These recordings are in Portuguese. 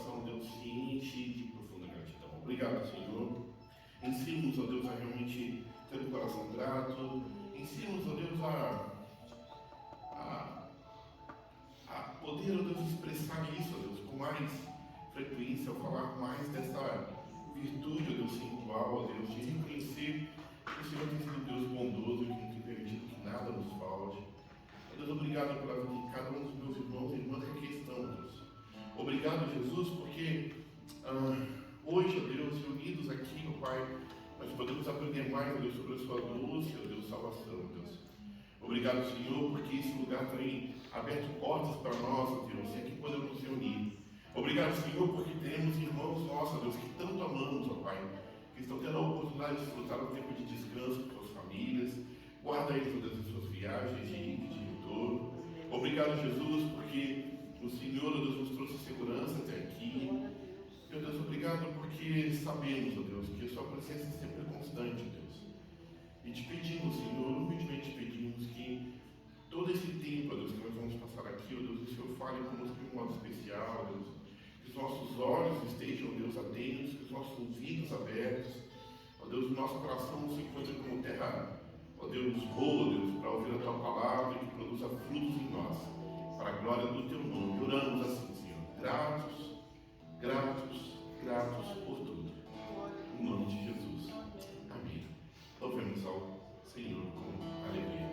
coração, Deus, se enche de profunda gratidão. Obrigado, Senhor. Ensina-nos, ó Deus, a realmente ter um coração grato. Ensina-nos, ó Deus, a poder, ó Deus, expressar isso, ó Deus, com mais frequência, ao falar mais dessa virtude, ó Deus, singular, ó Deus, de reconhecer que o Senhor tem sido Deus bondoso e que não tem permitido que nada nos falte. Ó Deus, obrigado pela vida de cada um dos meus irmãos e irmãs que aqui estão, ó Deus. Obrigado, Jesus, porque hoje, ó Deus, reunidos aqui, ó Pai, nós podemos aprender mais, ó Deus, sobre a sua luz, ó Deus, salvação, ó Deus. Obrigado, Senhor, porque esse lugar tem aberto portas para nós, ó Deus, e aqui podemos nos reunir. Obrigado, Senhor, porque temos irmãos nossos, ó Deus, que tanto amamos, ó Pai, que estão tendo a oportunidade de desfrutar do tempo de descanso com suas famílias. Guarda eles, ó Deus, em suas viagens de retorno. Obrigado, Jesus, porque o Senhor, ó Deus, nos trouxe segurança até aqui. Meu Deus, obrigado porque sabemos, ó Deus, que a sua presença é sempre constante, ó Deus. E te pedimos, Senhor, humildemente te pedimos que todo esse tempo, ó Deus, que nós vamos passar aqui, ó Deus, o Senhor fale conosco de um modo especial, ó Deus. Que os nossos olhos estejam, ó Deus, atentos, que os nossos ouvidos abertos, ó Deus, o nosso coração se encontre como terra, ó Deus, boa, ó Deus, para ouvir a tua palavra e que produza frutos em nós, para a glória do teu nome. Oramos assim, Senhor, gratos, gratos, gratos por tudo. Em nome de Jesus. Amém. Louvemos ao Senhor com alegria.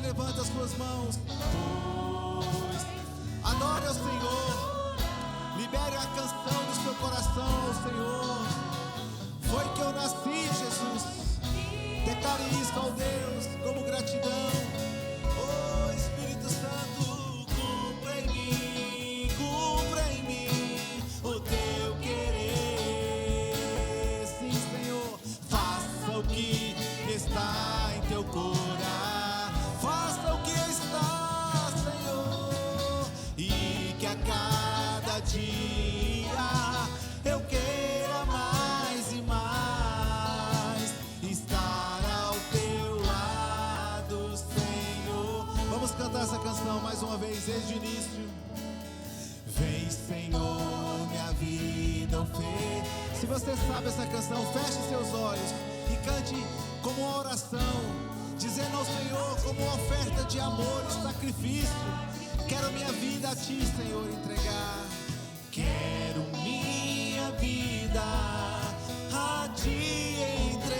Levanta as suas mãos, pois adore ao Senhor, libere a canção do seu coração ao Senhor. Foi que eu nasci, Jesus, declare isso ao Deus como gratidão. Oh Espírito Santo, cumpra em mim o teu querer. Sim, Senhor, faça o que está em teu coração. Faça o que está, Senhor, e que a cada dia eu queira mais e mais estar ao teu lado, Senhor. Vamos cantar essa canção mais uma vez, desde o início. Vem, Senhor, minha vida oferecer. Se você sabe essa canção, feche seus olhos e cante como uma oração, dizendo ao Senhor como uma oferta de amor e sacrifício: quero minha vida a Ti, Senhor, entregar. Quero minha vida a Ti entregar.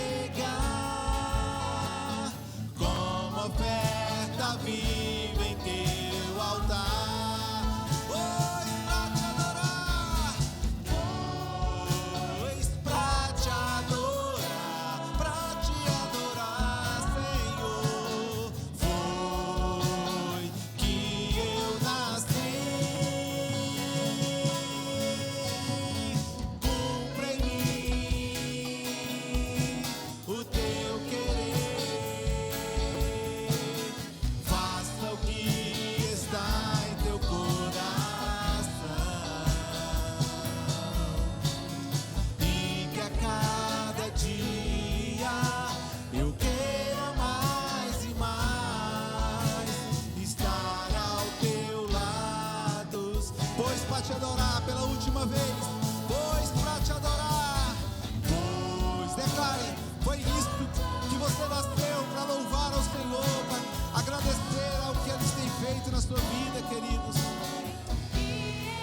na sua vida, queridos.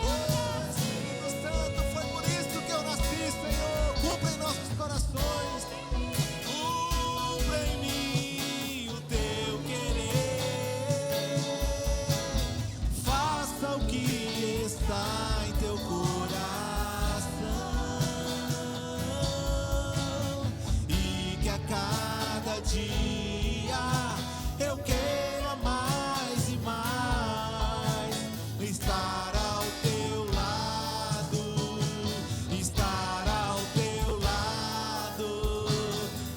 Oh, Espírito Santo, foi por isso que eu nasci, Senhor. Cumpra em nossos corações. Cumpra em mim o teu querer. Faça o que está em teu coração. E que a cada dia eu queira mais e mais estar ao teu lado, estar ao teu lado,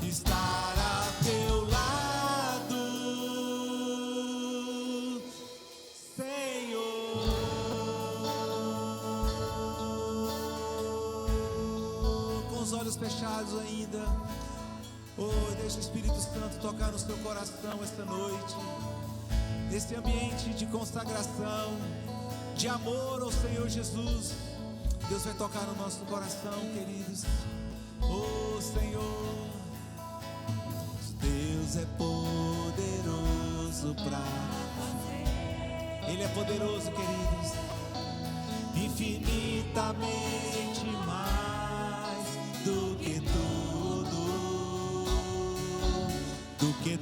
estar ao teu lado, Senhor. Com os olhos fechados ainda, oh, deixa o Espírito Santo tocar no seu coração esta noite. Esse ambiente de consagração, de amor ao Senhor Jesus, Deus vai tocar no nosso coração, queridos. Oh, Senhor, Deus é poderoso pra fazer. Ele é poderoso, queridos, infinitamente mais do que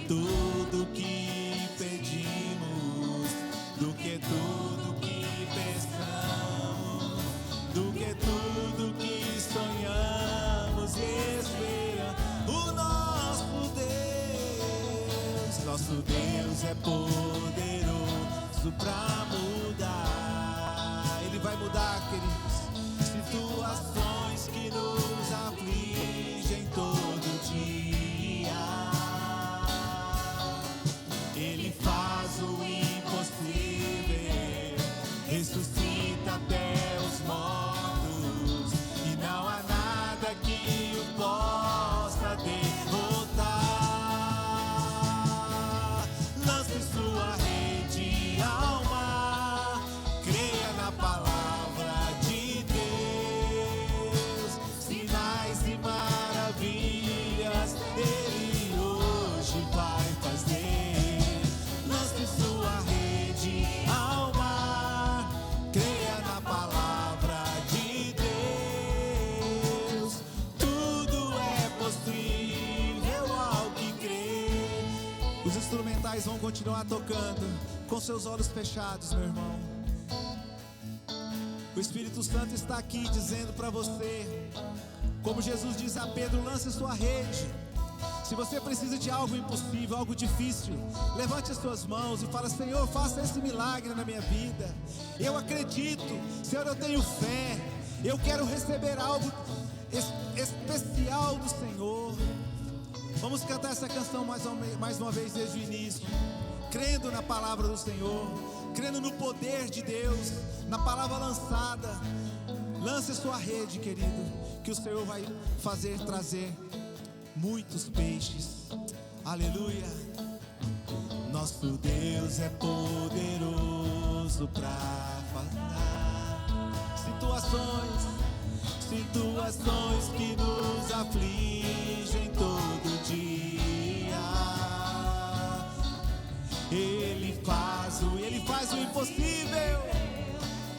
tudo que pedimos, do que tudo que pensamos, do que tudo que sonhamos e esperamos. O nosso Deus é poderoso pra mudar. Ele vai mudar, queridos, situações que nos afligem todo dia. Ele faz o impossível, ressuscita até os mortos, e não há nada que o possa derrotar. Lance sua rede ao mar, creia na palavra de Deus, sinais e maravilhas Ele hoje vai fazer. Sua rede ao mar, creia na palavra de Deus. Tudo é possível ao que crê. Os instrumentais vão continuar tocando com seus olhos fechados, meu irmão. O Espírito Santo está aqui dizendo para você, como Jesus diz a Pedro: lance sua rede. Se você precisa de algo impossível, algo difícil, levante as suas mãos e fala: Senhor, faça esse milagre na minha vida. Eu acredito, Senhor, eu tenho fé. Eu quero receber algo especial do Senhor. Vamos cantar essa canção mais uma vez desde o início, crendo na palavra do Senhor, crendo no poder de Deus, na palavra lançada. Lance sua rede, querido, que o Senhor vai trazer muitos peixes. Aleluia. Nosso Deus é poderoso pra fazer situações que nos afligem todo dia. Ele faz o impossível,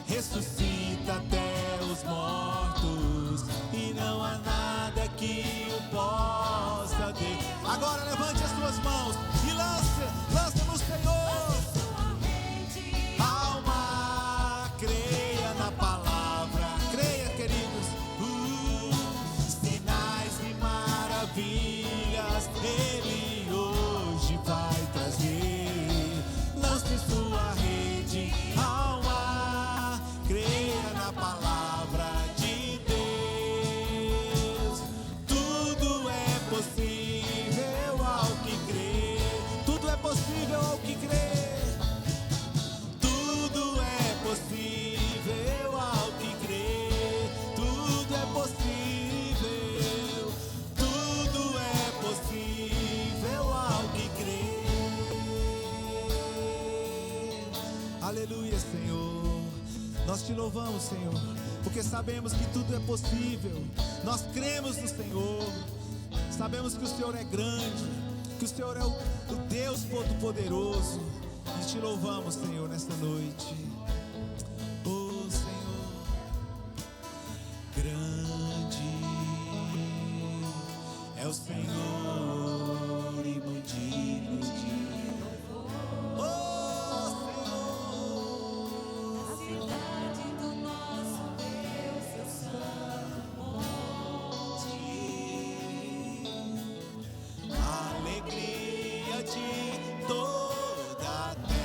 ressuscita até os mortos, e não há nada que o possa ter. Agora levante as suas mãos e lance no Senhor. Alma, creia na palavra, creia, queridos. Sinais e maravilhas Ele hoje vai trazer. Lance sua rede ao mar, creia na palavra de Deus. Tudo é possível ao que crê. Tudo é possível ao que crê. Tudo é possível ao que crê. Tudo é possível. Tudo é possível ao que crê. Aleluia, Senhor. Nós te louvamos, Senhor, porque sabemos que tudo é possível. Nós cremos no Senhor. Sabemos que o Senhor é grande, que o Senhor é o Deus Todo-Poderoso. e te louvamos, Senhor, nesta noite. Oh, Senhor, grande é o Senhor e muito digno de oh, Senhor, a cidade do nosso Deus, seu santo monte, alegria de toda a terra.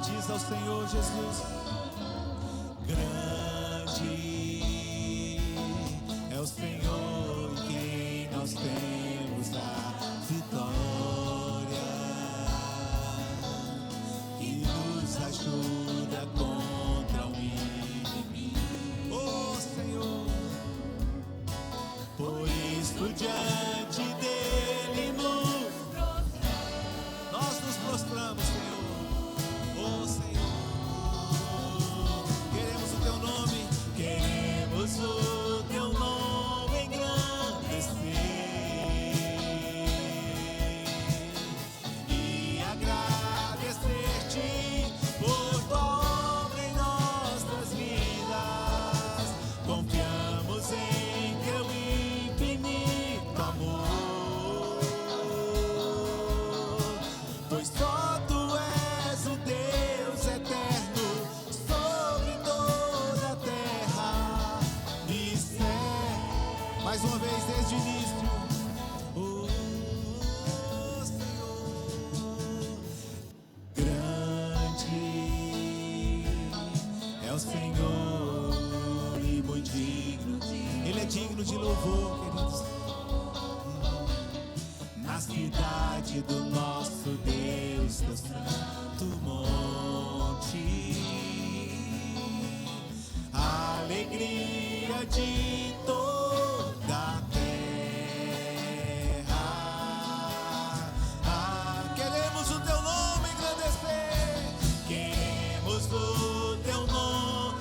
Diz ao Senhor Jesus, grande é o Senhor em quem nós temos a vitória, que nos ajuda contra o inimigo. Oh, Senhor, por isso diante dele nós nos prostramos, Senhor. Oh, Senhor, queremos o teu nome, queremos o teu nome engrandecer e agradecer-te por tua obra em nossas vidas. Confiamos em teu infinito amor, pois só tu és o Deus eterno sobre toda a terra e céu. Mais uma vez desde o início. Oh, Senhor, grande é o Senhor e muito digno. Ele é digno de louvor, queridos. Na cidade do nosso Deus, teu santo monte, a alegria de toda a terra. Queremos o teu nome engrandecer, queremos o teu nome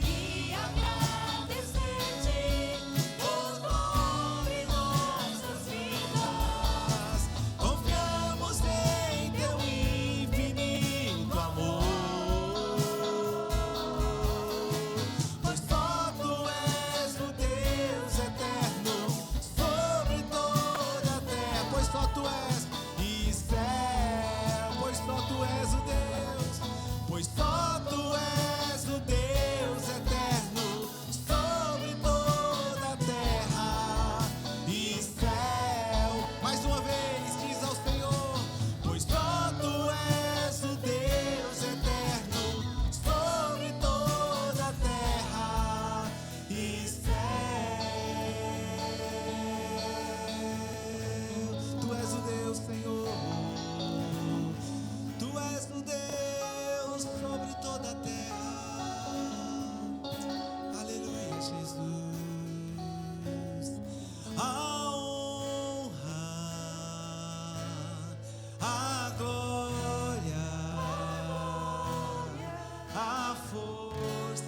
e agradecer-te por tua obra em nossas vidas. Confiamos em teu infinito amor, pois só tu és o Deus eterno sobre toda a terra. Pois só tu és e céu, pois só tu és o Deus, pois só tu és o Deus eterno sobre toda a terra e céu. Mais uma vez diz ao Senhor, pois só tu és o Deus eterno sobre toda a terra e céu. Tu és o Deus, Senhor, tu és o Deus sobre toda a terra. Aleluia, Jesus. A honra, a glória, a força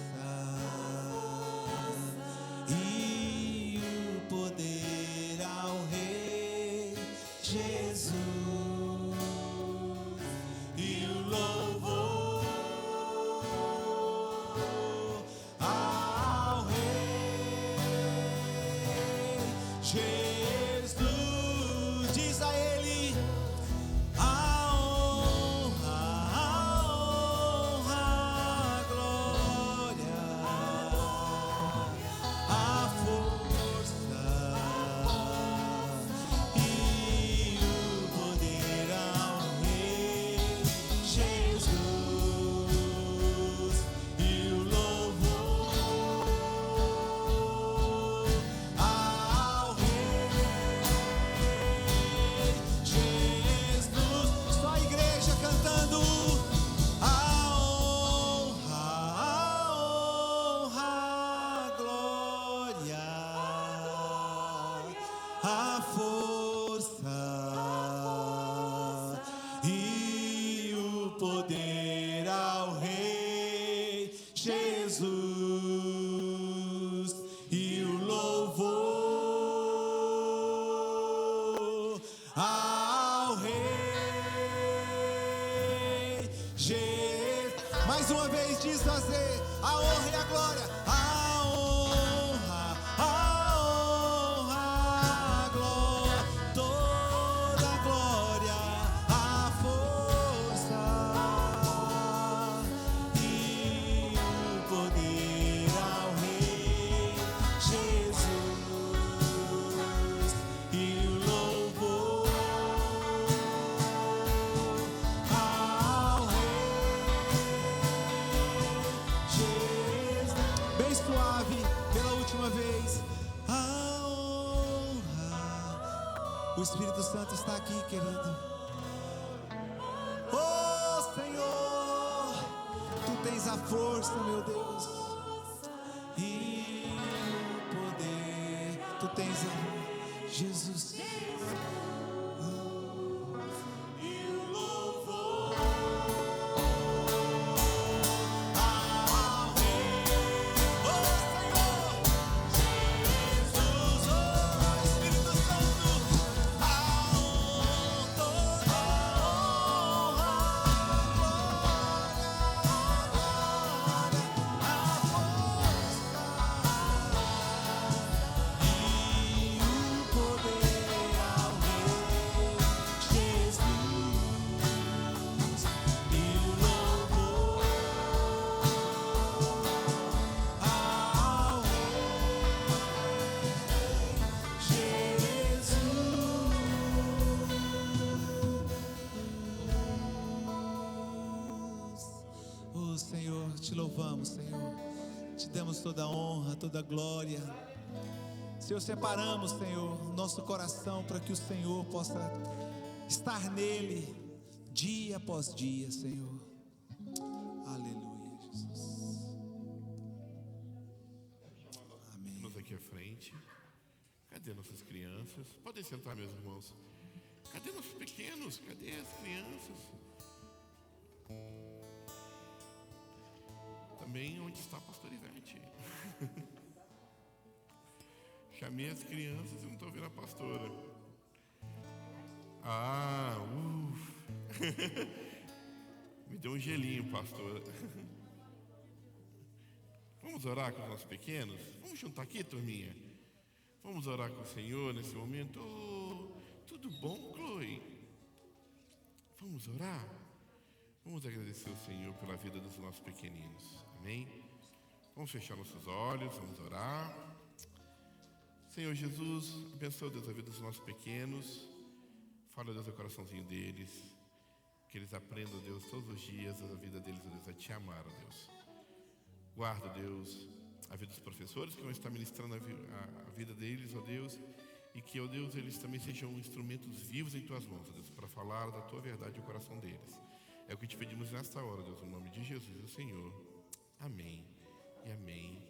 e o poder ao Rei Jesus e o louvor ao Rei Jesus. Diz a Ele a honra, a glória, a força e o poder ao Rei Jesus e o louvor ao Rei Mais uma vez diz você: a honra e a glória, a honra, a glória, toda a glória, a força e o poder ao Rei Jesus e o louvor ao Rei Jesus. Bem suave, pela última vez, a honra. O Espírito Santo está aqui, querido. Oh Senhor, Tu tens a força, meu Deus, e o poder. Tu tens a Jesus. E o louvor ao Rei. Oh Senhor, Jesus, oh Espírito Santo, a honra, toda a honra, a força e o poder ao Rei Jesus e o louvor ao Jesus. Oh Senhor, te louvamos, Senhor. Te damos toda a honra, toda a glória. Senhor, separamos, Senhor, nosso coração para que o Senhor possa estar nele dia após dia, Senhor. Aleluia, Jesus. Amém. Vamos aqui à frente. Cadê nossas crianças? Podem sentar, meus irmãos. Cadê nossos pequenos? Cadê as crianças? Também onde está a pastora Ivete? Chamei as crianças e não estou vendo a pastora. Me deu um gelinho, pastora. Vamos orar com os nossos pequenos? Vamos juntar aqui, turminha? Vamos orar com o Senhor nesse momento? Oh, tudo bom, Chloe? Vamos orar? Vamos agradecer ao Senhor pela vida dos nossos pequeninos. Amém? Vamos fechar nossos olhos, vamos orar. Senhor Jesus, abençoa, Deus, a vida dos nossos pequenos. Fala, Deus, ao coraçãozinho deles. Que eles aprendam, Deus, todos os dias a vida deles, Deus, a te amar, ó Deus. Guarda, Deus, a vida dos professores que vão estar ministrando a vida deles, ó Deus. E que, ó Deus, eles também sejam instrumentos vivos em tuas mãos, ó Deus, para falar da tua verdade ao coração deles. É o que te pedimos nesta hora, Deus, no nome de Jesus, o Senhor. Amém e amém.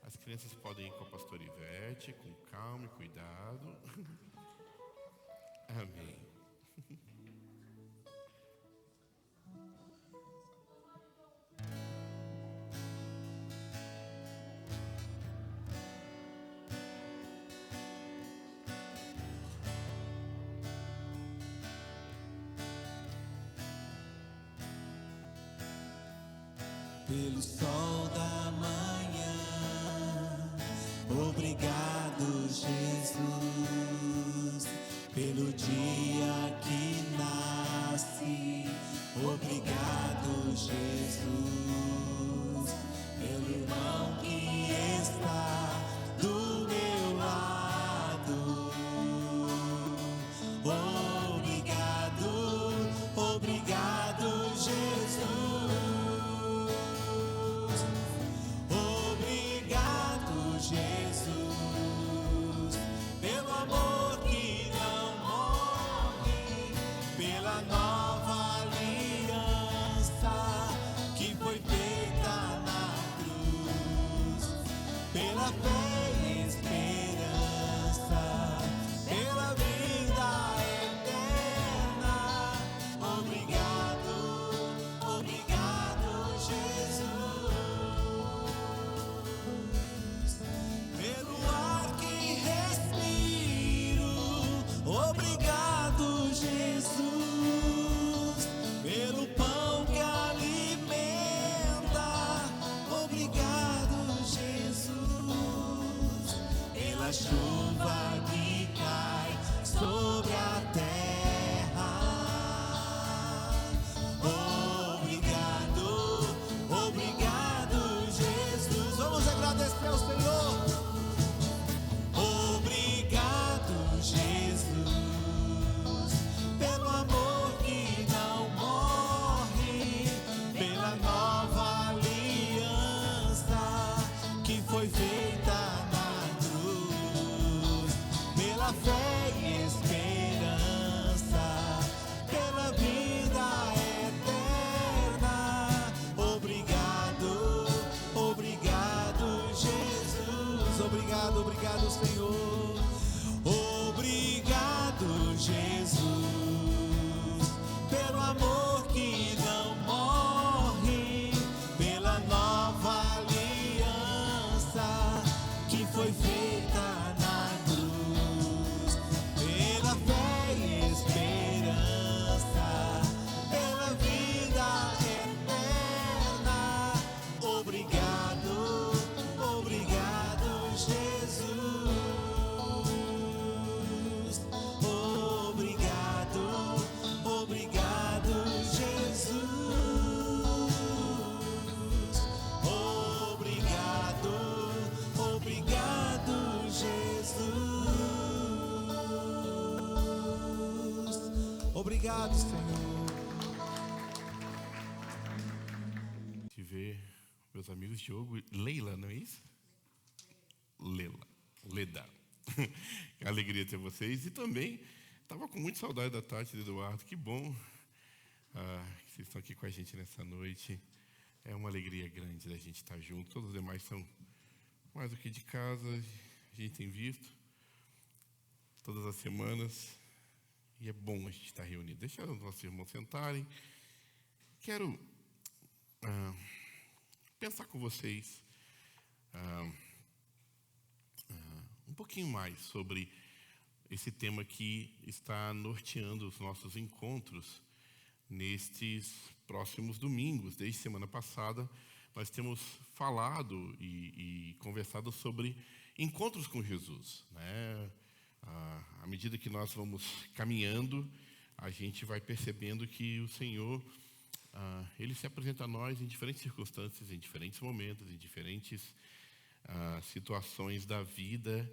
As crianças podem ir com a pastora Ivete, com calma e cuidado. Amém. Pelo sol da manhã, obrigado, Jesus. Pelo dia que nasce, obrigado, Jesus. Pelo irmão que está do meu lado, obrigado, obrigado, Jesus. Jesus, pelo amor que não morre, pela nova aliança que foi feita na cruz, pela fé e esperança, pela vida eterna. Obrigado, obrigado, Jesus. Pelo ar que respiro, obrigado, Jesus. Pelo pão que alimenta, pela fé e esperança, pela vida eterna. Obrigado, obrigado, Jesus. Obrigado, obrigado, Senhor. Obrigado, Jesus, pelo amor que não morre, pela nova aliança que foi feita na cruz, pela fé e esperança, pela vida eterna. Obrigado, obrigado, Jesus. Obrigado, obrigado, Jesus. Obrigado, obrigado, Jesus. Obrigado, Senhor. Te ver, meus amigos Diogo e Leila, não é isso? Leda. Que alegria ter vocês. E também estava com muita saudade da Tati e do Eduardo. Que bom que vocês estão aqui com a gente nessa noite. É uma alegria grande da gente estar junto. Todos os demais são mais do que de casa. A gente tem visto todas as semanas. E é bom a gente estar reunido. Deixa os nossos irmãos sentarem. Quero pensar com vocês um pouquinho mais sobre esse tema que está norteando os nossos encontros nestes próximos domingos. Desde semana passada, nós temos falado e conversado sobre encontros com Jesus, né? À medida que nós vamos caminhando, a gente vai percebendo que o Senhor, Ele se apresenta a nós em diferentes circunstâncias, em diferentes momentos, em diferentes situações da vida,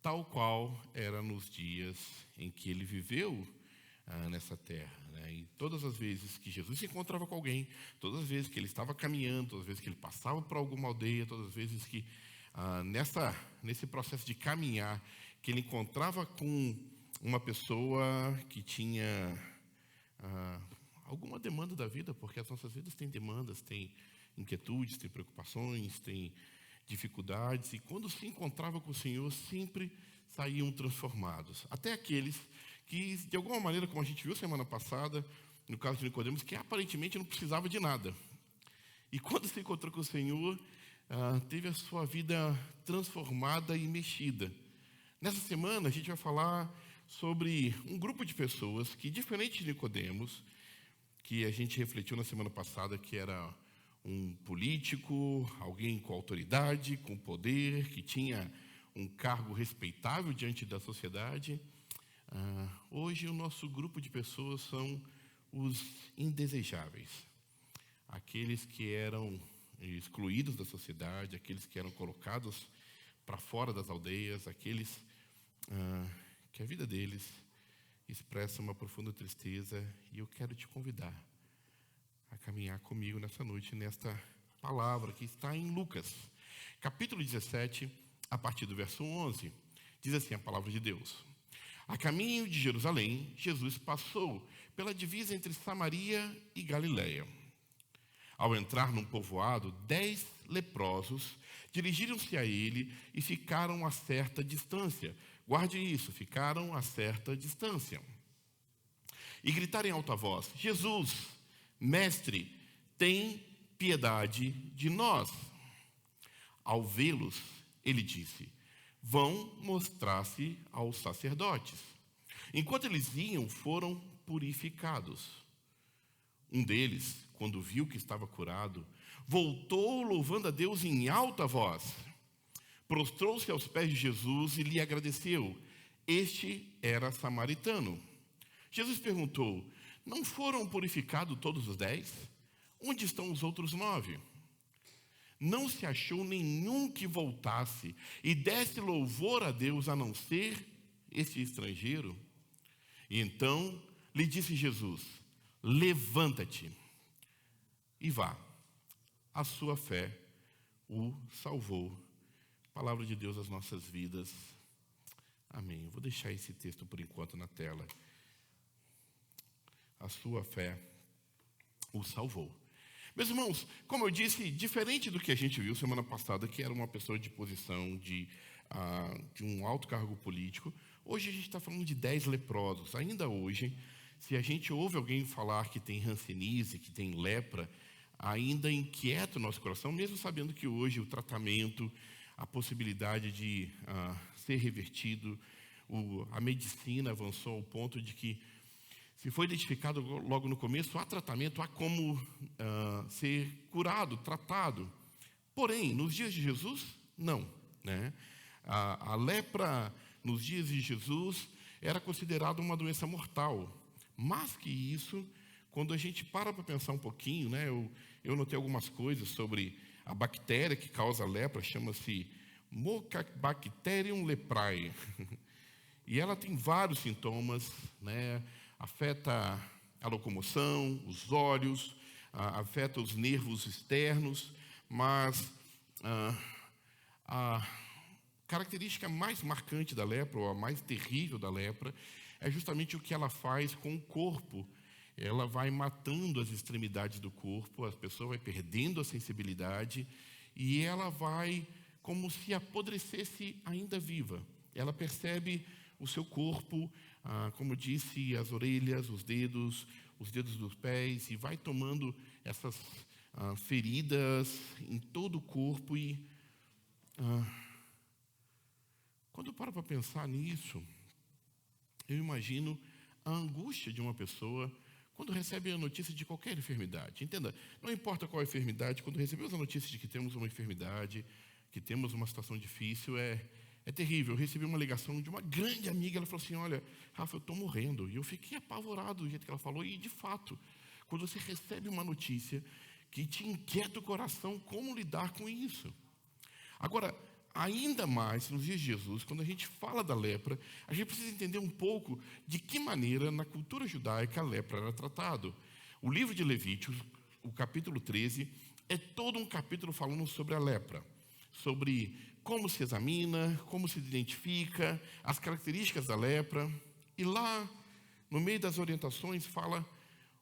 tal qual era nos dias em que Ele viveu nessa terra, né? E todas as vezes que Jesus se encontrava com alguém, todas as vezes que Ele estava caminhando, todas as vezes que Ele passava por alguma aldeia, todas as vezes que nesse processo de caminhar, que Ele encontrava com uma pessoa que tinha alguma demanda da vida, porque as nossas vidas têm demandas, têm inquietudes, têm preocupações, têm dificuldades, e quando se encontrava com o Senhor, sempre saíam transformados. Até aqueles que, de alguma maneira, como a gente viu semana passada, no caso de Nicodemos, que aparentemente não precisava de nada. E quando se encontrou com o Senhor, teve a sua vida transformada e mexida. Nessa semana, a gente vai falar sobre um grupo de pessoas que, diferente de Nicodemos, que a gente refletiu na semana passada, que era um político, alguém com autoridade, com poder, que tinha um cargo respeitável diante da sociedade. Hoje, o nosso grupo de pessoas são os indesejáveis, aqueles que eram excluídos da sociedade, aqueles que eram colocados para fora das aldeias, aqueles que a vida deles expressa uma profunda tristeza. E eu quero te convidar a caminhar comigo nessa noite, nesta palavra que está em Lucas, capítulo 17, a partir do verso 11. Diz assim a palavra de Deus: a caminho de Jerusalém, Jesus passou pela divisa entre Samaria e Galiléia. Ao entrar num povoado, 10 leprosos dirigiram-se a ele e ficaram a certa distância. Guarde isso, ficaram a certa distância. E gritaram em alta voz: Jesus, mestre, tem piedade de nós. Ao vê-los, ele disse: vão mostrar-se aos sacerdotes. Enquanto eles iam, foram purificados. Um deles, quando viu que estava curado, voltou louvando a Deus em alta voz. Prostrou-se aos pés de Jesus e lhe agradeceu. Este era samaritano. Jesus perguntou: não foram purificados todos os 10? Onde estão os outros 9? Não se achou nenhum que voltasse e desse louvor a Deus, a não ser esse estrangeiro. E então lhe disse Jesus: levanta-te e vá. A sua fé o salvou. Palavra de Deus às nossas vidas. Amém. Vou deixar esse texto por enquanto na tela. A sua fé o salvou. Meus irmãos, como eu disse, diferente do que a gente viu semana passada, que era uma pessoa de posição de um alto cargo político, hoje a gente está falando de 10 leprosos. Ainda hoje, se a gente ouve alguém falar que tem hanseníase, que tem lepra, ainda inquieta o nosso coração, mesmo sabendo que hoje o tratamento, a possibilidade de ser revertido, a medicina avançou ao ponto de que, se foi identificado logo no começo, há tratamento, há como ser curado, tratado. Porém, nos dias de Jesus, não. Né? A lepra, nos dias de Jesus, era considerada uma doença mortal. Mais que isso, quando a gente para pensar um pouquinho, né, eu notei algumas coisas sobre a bactéria que causa a lepra, chama-se Mycobacterium leprae. E ela tem vários sintomas, né? Afeta a locomoção, os olhos, afeta os nervos externos, mas a característica mais marcante da lepra, ou a mais terrível da lepra, é justamente o que ela faz com o corpo. Ela vai matando as extremidades do corpo, a pessoa vai perdendo a sensibilidade e ela vai como se apodrecesse ainda viva. Ela percebe o seu corpo, como disse, as orelhas, os dedos dos pés, e vai tomando essas feridas em todo o corpo. E quando eu paro para pensar nisso, eu imagino a angústia de uma pessoa quando recebe a notícia de qualquer enfermidade. Entenda, não importa qual a enfermidade, quando recebemos a notícia de que temos uma enfermidade, que temos uma situação difícil, é terrível. Eu recebi uma ligação de uma grande amiga, ela falou assim, olha, Rafa, eu estou morrendo. E eu fiquei apavorado do jeito que ela falou. E, de fato, quando você recebe uma notícia que te inquieta o coração, como lidar com isso? Agora, ainda mais nos dias de Jesus, quando a gente fala da lepra, a gente precisa entender um pouco de que maneira, na cultura judaica, a lepra era tratada. O livro de Levíticos, o capítulo 13, é todo um capítulo falando sobre a lepra, sobre como se examina, como se identifica, as características da lepra. E lá, no meio das orientações, fala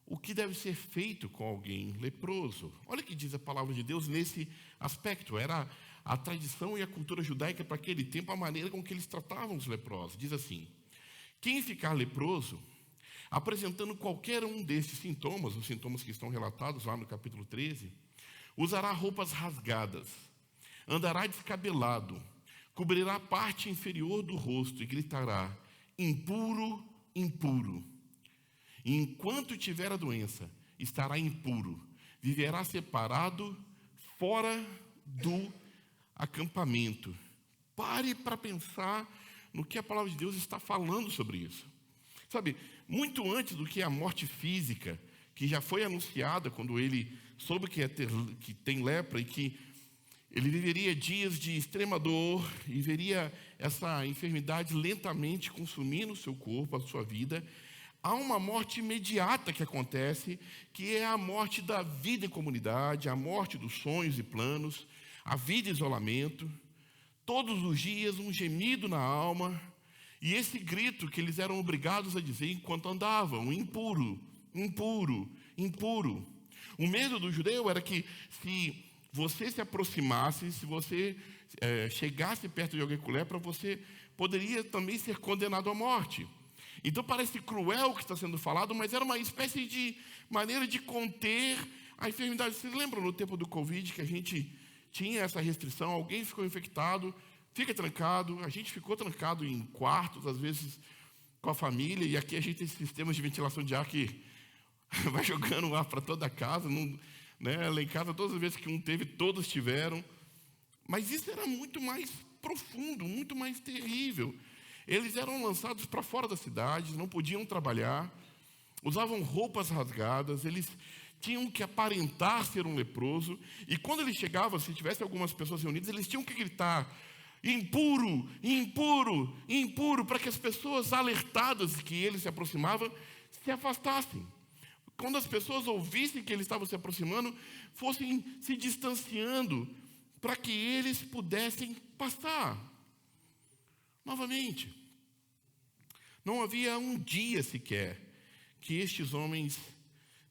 o que deve ser feito com alguém leproso. Olha o que diz a palavra de Deus nesse aspecto. Era a tradição e a cultura judaica para aquele tempo, a maneira com que eles tratavam os leprosos. Diz assim, quem ficar leproso, apresentando qualquer um desses sintomas, os sintomas que estão relatados lá no capítulo 13, usará roupas rasgadas, andará descabelado, cobrirá a parte inferior do rosto e gritará, impuro, impuro. E enquanto tiver a doença, estará impuro, viverá separado, fora do acampamento. Pare para pensar no que a palavra de Deus está falando sobre isso. Sabe, muito antes do que a morte física, que já foi anunciada quando ele soube que tem lepra e que ele viveria dias de extrema dor e veria essa enfermidade lentamente consumindo o seu corpo, a sua vida. Há uma morte imediata que acontece, que é a morte da vida em comunidade, a morte dos sonhos e planos, a vida em isolamento. Todos os dias um gemido na alma, e esse grito que eles eram obrigados a dizer enquanto andavam, impuro, impuro, impuro. O medo do judeu era que se você se aproximasse, se você chegasse perto de alguém com lepra, você poderia também ser condenado à morte. Então parece cruel o que está sendo falado, mas era uma espécie de maneira de conter a enfermidade. Vocês lembram no tempo do Covid que a gente tinha essa restrição, alguém ficou infectado, fica trancado, a gente ficou trancado em quartos, às vezes com a família, e aqui a gente tem sistemas de ventilação de ar que vai jogando ar para toda a casa, né? Lá em casa, todas as vezes que um teve, todos tiveram. Mas isso era muito mais profundo, muito mais terrível. Eles eram lançados para fora da cidade, não podiam trabalhar, usavam roupas rasgadas, eles tinham que aparentar ser um leproso, e quando eles chegavam, se tivesse algumas pessoas reunidas, eles tinham que gritar, impuro, impuro, impuro, para que as pessoas alertadas que ele se aproximava, se afastassem. Quando as pessoas ouvissem que ele estava se aproximando, fossem se distanciando, para que eles pudessem passar. Novamente, Não havia um dia sequer que estes homens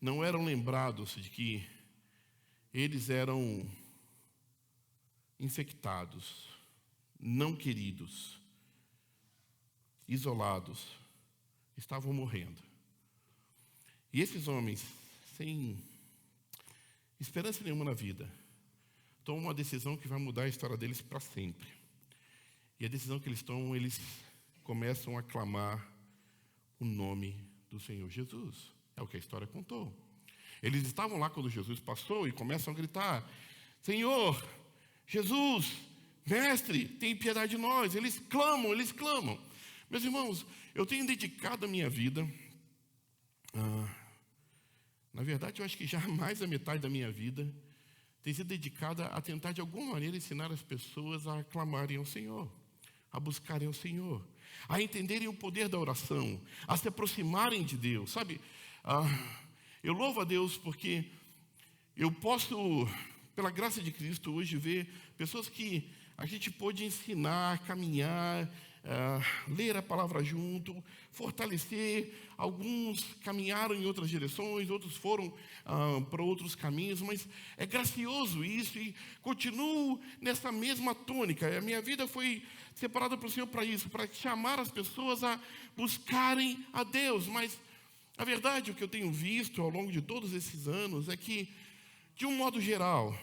não eram lembrados de que eles eram infectados, não queridos, isolados, estavam morrendo. E esses homens, sem esperança nenhuma na vida, tomam uma decisão que vai mudar a história deles para sempre. E a decisão que eles tomam, eles começam a clamar o nome do Senhor Jesus. É o que a história contou. Eles estavam lá quando Jesus passou e começam a gritar: Senhor, Jesus, Mestre, tem piedade de nós. Eles clamam, eles clamam. Meus irmãos, eu tenho dedicado a minha vida, na verdade, eu acho que já mais da metade da minha vida tem sido dedicada a tentar, de alguma maneira, ensinar as pessoas a clamarem ao Senhor, a buscarem ao Senhor, a entenderem o poder da oração, a se aproximarem de Deus, sabe? Eu louvo a Deus porque eu posso, pela graça de Cristo, hoje ver pessoas que a gente pôde ensinar, caminhar, ler a palavra junto, fortalecer. Alguns caminharam em outras direções, outros foram para outros caminhos, mas é gracioso isso e continuo nessa mesma tônica. A minha vida foi separada pelo Senhor para isso, para chamar as pessoas a buscarem a Deus. Mas a verdade, o que eu tenho visto ao longo de todos esses anos é que, de um modo geral,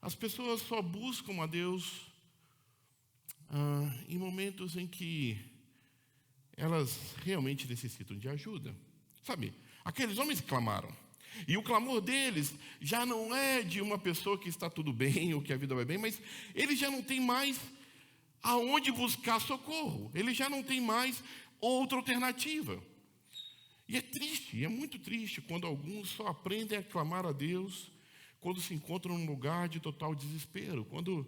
as pessoas só buscam a Deus em momentos em que elas realmente necessitam de ajuda. Sabe, aqueles homens clamaram. E o clamor deles já não é de uma pessoa que está tudo bem ou que a vida vai bem, mas eles já não têm mais aonde buscar socorro. Eles já não têm mais outra alternativa. E é triste, é muito triste quando alguns só aprendem a clamar a Deus quando se encontram num lugar de total desespero, quando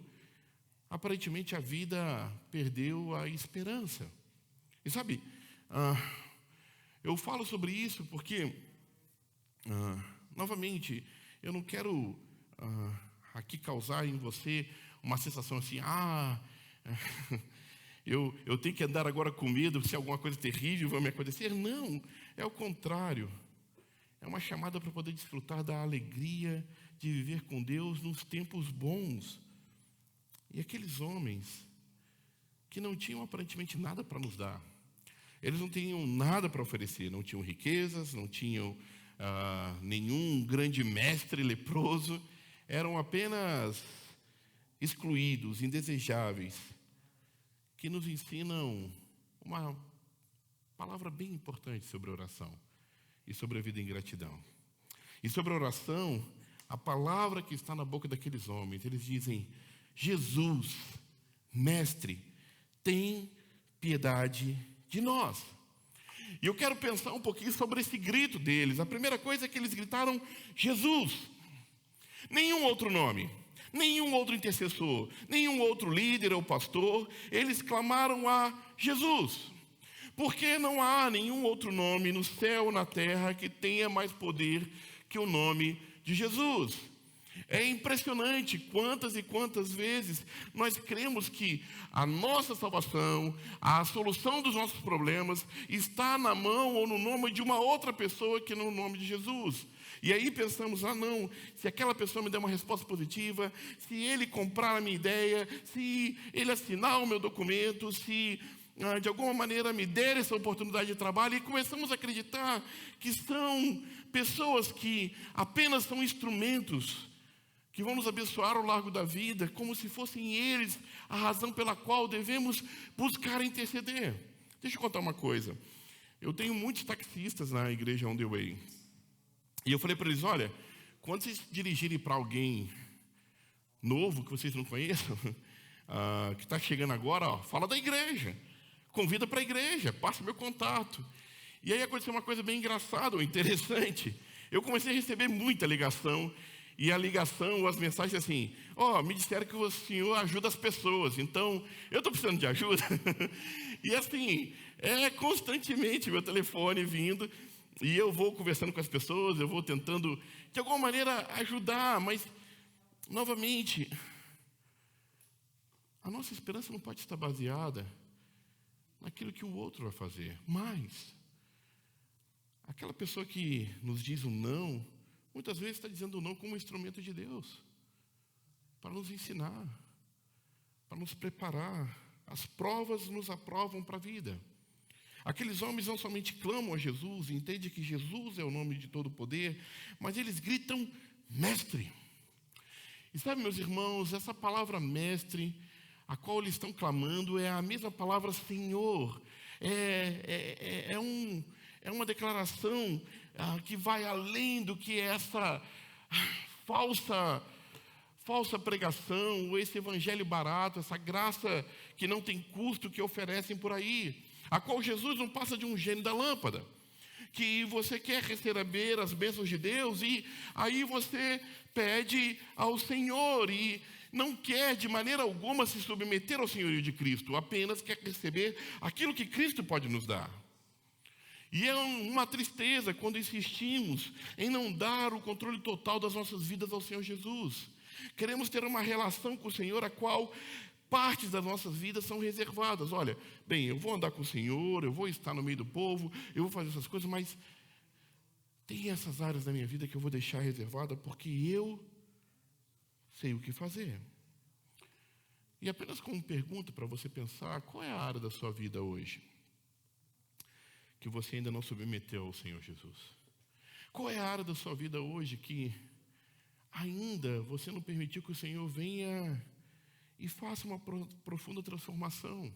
aparentemente a vida perdeu a esperança. E sabe, eu falo sobre isso porque, novamente, eu não quero aqui causar em você uma sensação assim, eu tenho que andar agora com medo se alguma coisa terrível vai me acontecer. Não, é o contrário. É uma chamada para poder desfrutar da alegria de viver com Deus nos tempos bons. E aqueles homens que não tinham aparentemente nada para nos dar, eles não tinham nada para oferecer, não tinham riquezas, não tinham nenhum grande mestre leproso, eram apenas excluídos, indesejáveis, que nos ensinam uma palavra bem importante sobre a oração e sobre a vida em gratidão. E sobre a oração, a palavra que está na boca daqueles homens, eles dizem: Jesus, Mestre, tem piedade de nós. E eu quero pensar um pouquinho sobre esse grito deles. A primeira coisa é que eles gritaram: Jesus. Nenhum outro nome, nenhum outro intercessor, nenhum outro líder ou pastor, eles clamaram a Jesus. Porque não há nenhum outro nome no céu ou na terra que tenha mais poder que o nome de Jesus. É impressionante quantas e quantas vezes nós cremos que a nossa salvação, a solução dos nossos problemas está na mão ou no nome de uma outra pessoa que não no nome de Jesus. E aí pensamos: não, se aquela pessoa me der uma resposta positiva, se ele comprar a minha ideia, se ele assinar o meu documento, se de alguma maneira me der essa oportunidade de trabalho, e começamos a acreditar que são pessoas que apenas são instrumentos que vão nos abençoar ao largo da vida, como se fossem eles a razão pela qual devemos buscar interceder. Deixa eu contar uma coisa. Eu tenho muitos taxistas na igreja On The Way. E eu falei para eles: olha, quando vocês dirigirem para alguém novo, que vocês não conheçam, que está chegando agora, fala da igreja. Convida para a igreja, passa meu contato. E aí aconteceu uma coisa bem engraçada ou interessante. Eu comecei a receber muita ligação. E a ligação, as mensagens assim: me disseram que o senhor ajuda as pessoas, então eu estou precisando de ajuda. E assim, constantemente meu telefone vindo, e eu vou conversando com as pessoas, eu vou tentando de alguma maneira ajudar, mas novamente, a nossa esperança não pode estar baseada naquilo que o outro vai fazer. Mas aquela pessoa que nos diz um não, muitas vezes está dizendo um não como um instrumento de Deus, para nos ensinar, para nos preparar. As provas nos aprovam para a vida. Aqueles homens não somente clamam a Jesus, entendem que Jesus é o nome de todo poder, mas eles gritam, mestre. E sabe, meus irmãos, essa palavra mestre, a qual eles estão clamando, é a mesma palavra Senhor. É uma declaração que vai além do que essa falsa pregação, ou esse evangelho barato, essa graça que não tem custo que oferecem por aí, a qual Jesus não passa de um gênio da lâmpada, que você quer receber as bênçãos de Deus e aí você pede ao Senhor e não quer de maneira alguma se submeter ao senhorio de Cristo, apenas quer receber aquilo que Cristo pode nos dar. E é uma tristeza quando insistimos em não dar o controle total das nossas vidas ao Senhor Jesus. Queremos ter uma relação com o Senhor, a qual partes das nossas vidas são reservadas. Olha, bem, eu vou andar com o Senhor, eu vou estar no meio do povo, eu vou fazer essas coisas, mas tem essas áreas da minha vida que eu vou deixar reservada porque eu sei o que fazer. E apenas como pergunta para você pensar, qual é a área da sua vida hoje que você ainda não submeteu ao Senhor Jesus? Qual é a área da sua vida hoje que ainda você não permitiu que o Senhor venha e faça uma profunda transformação?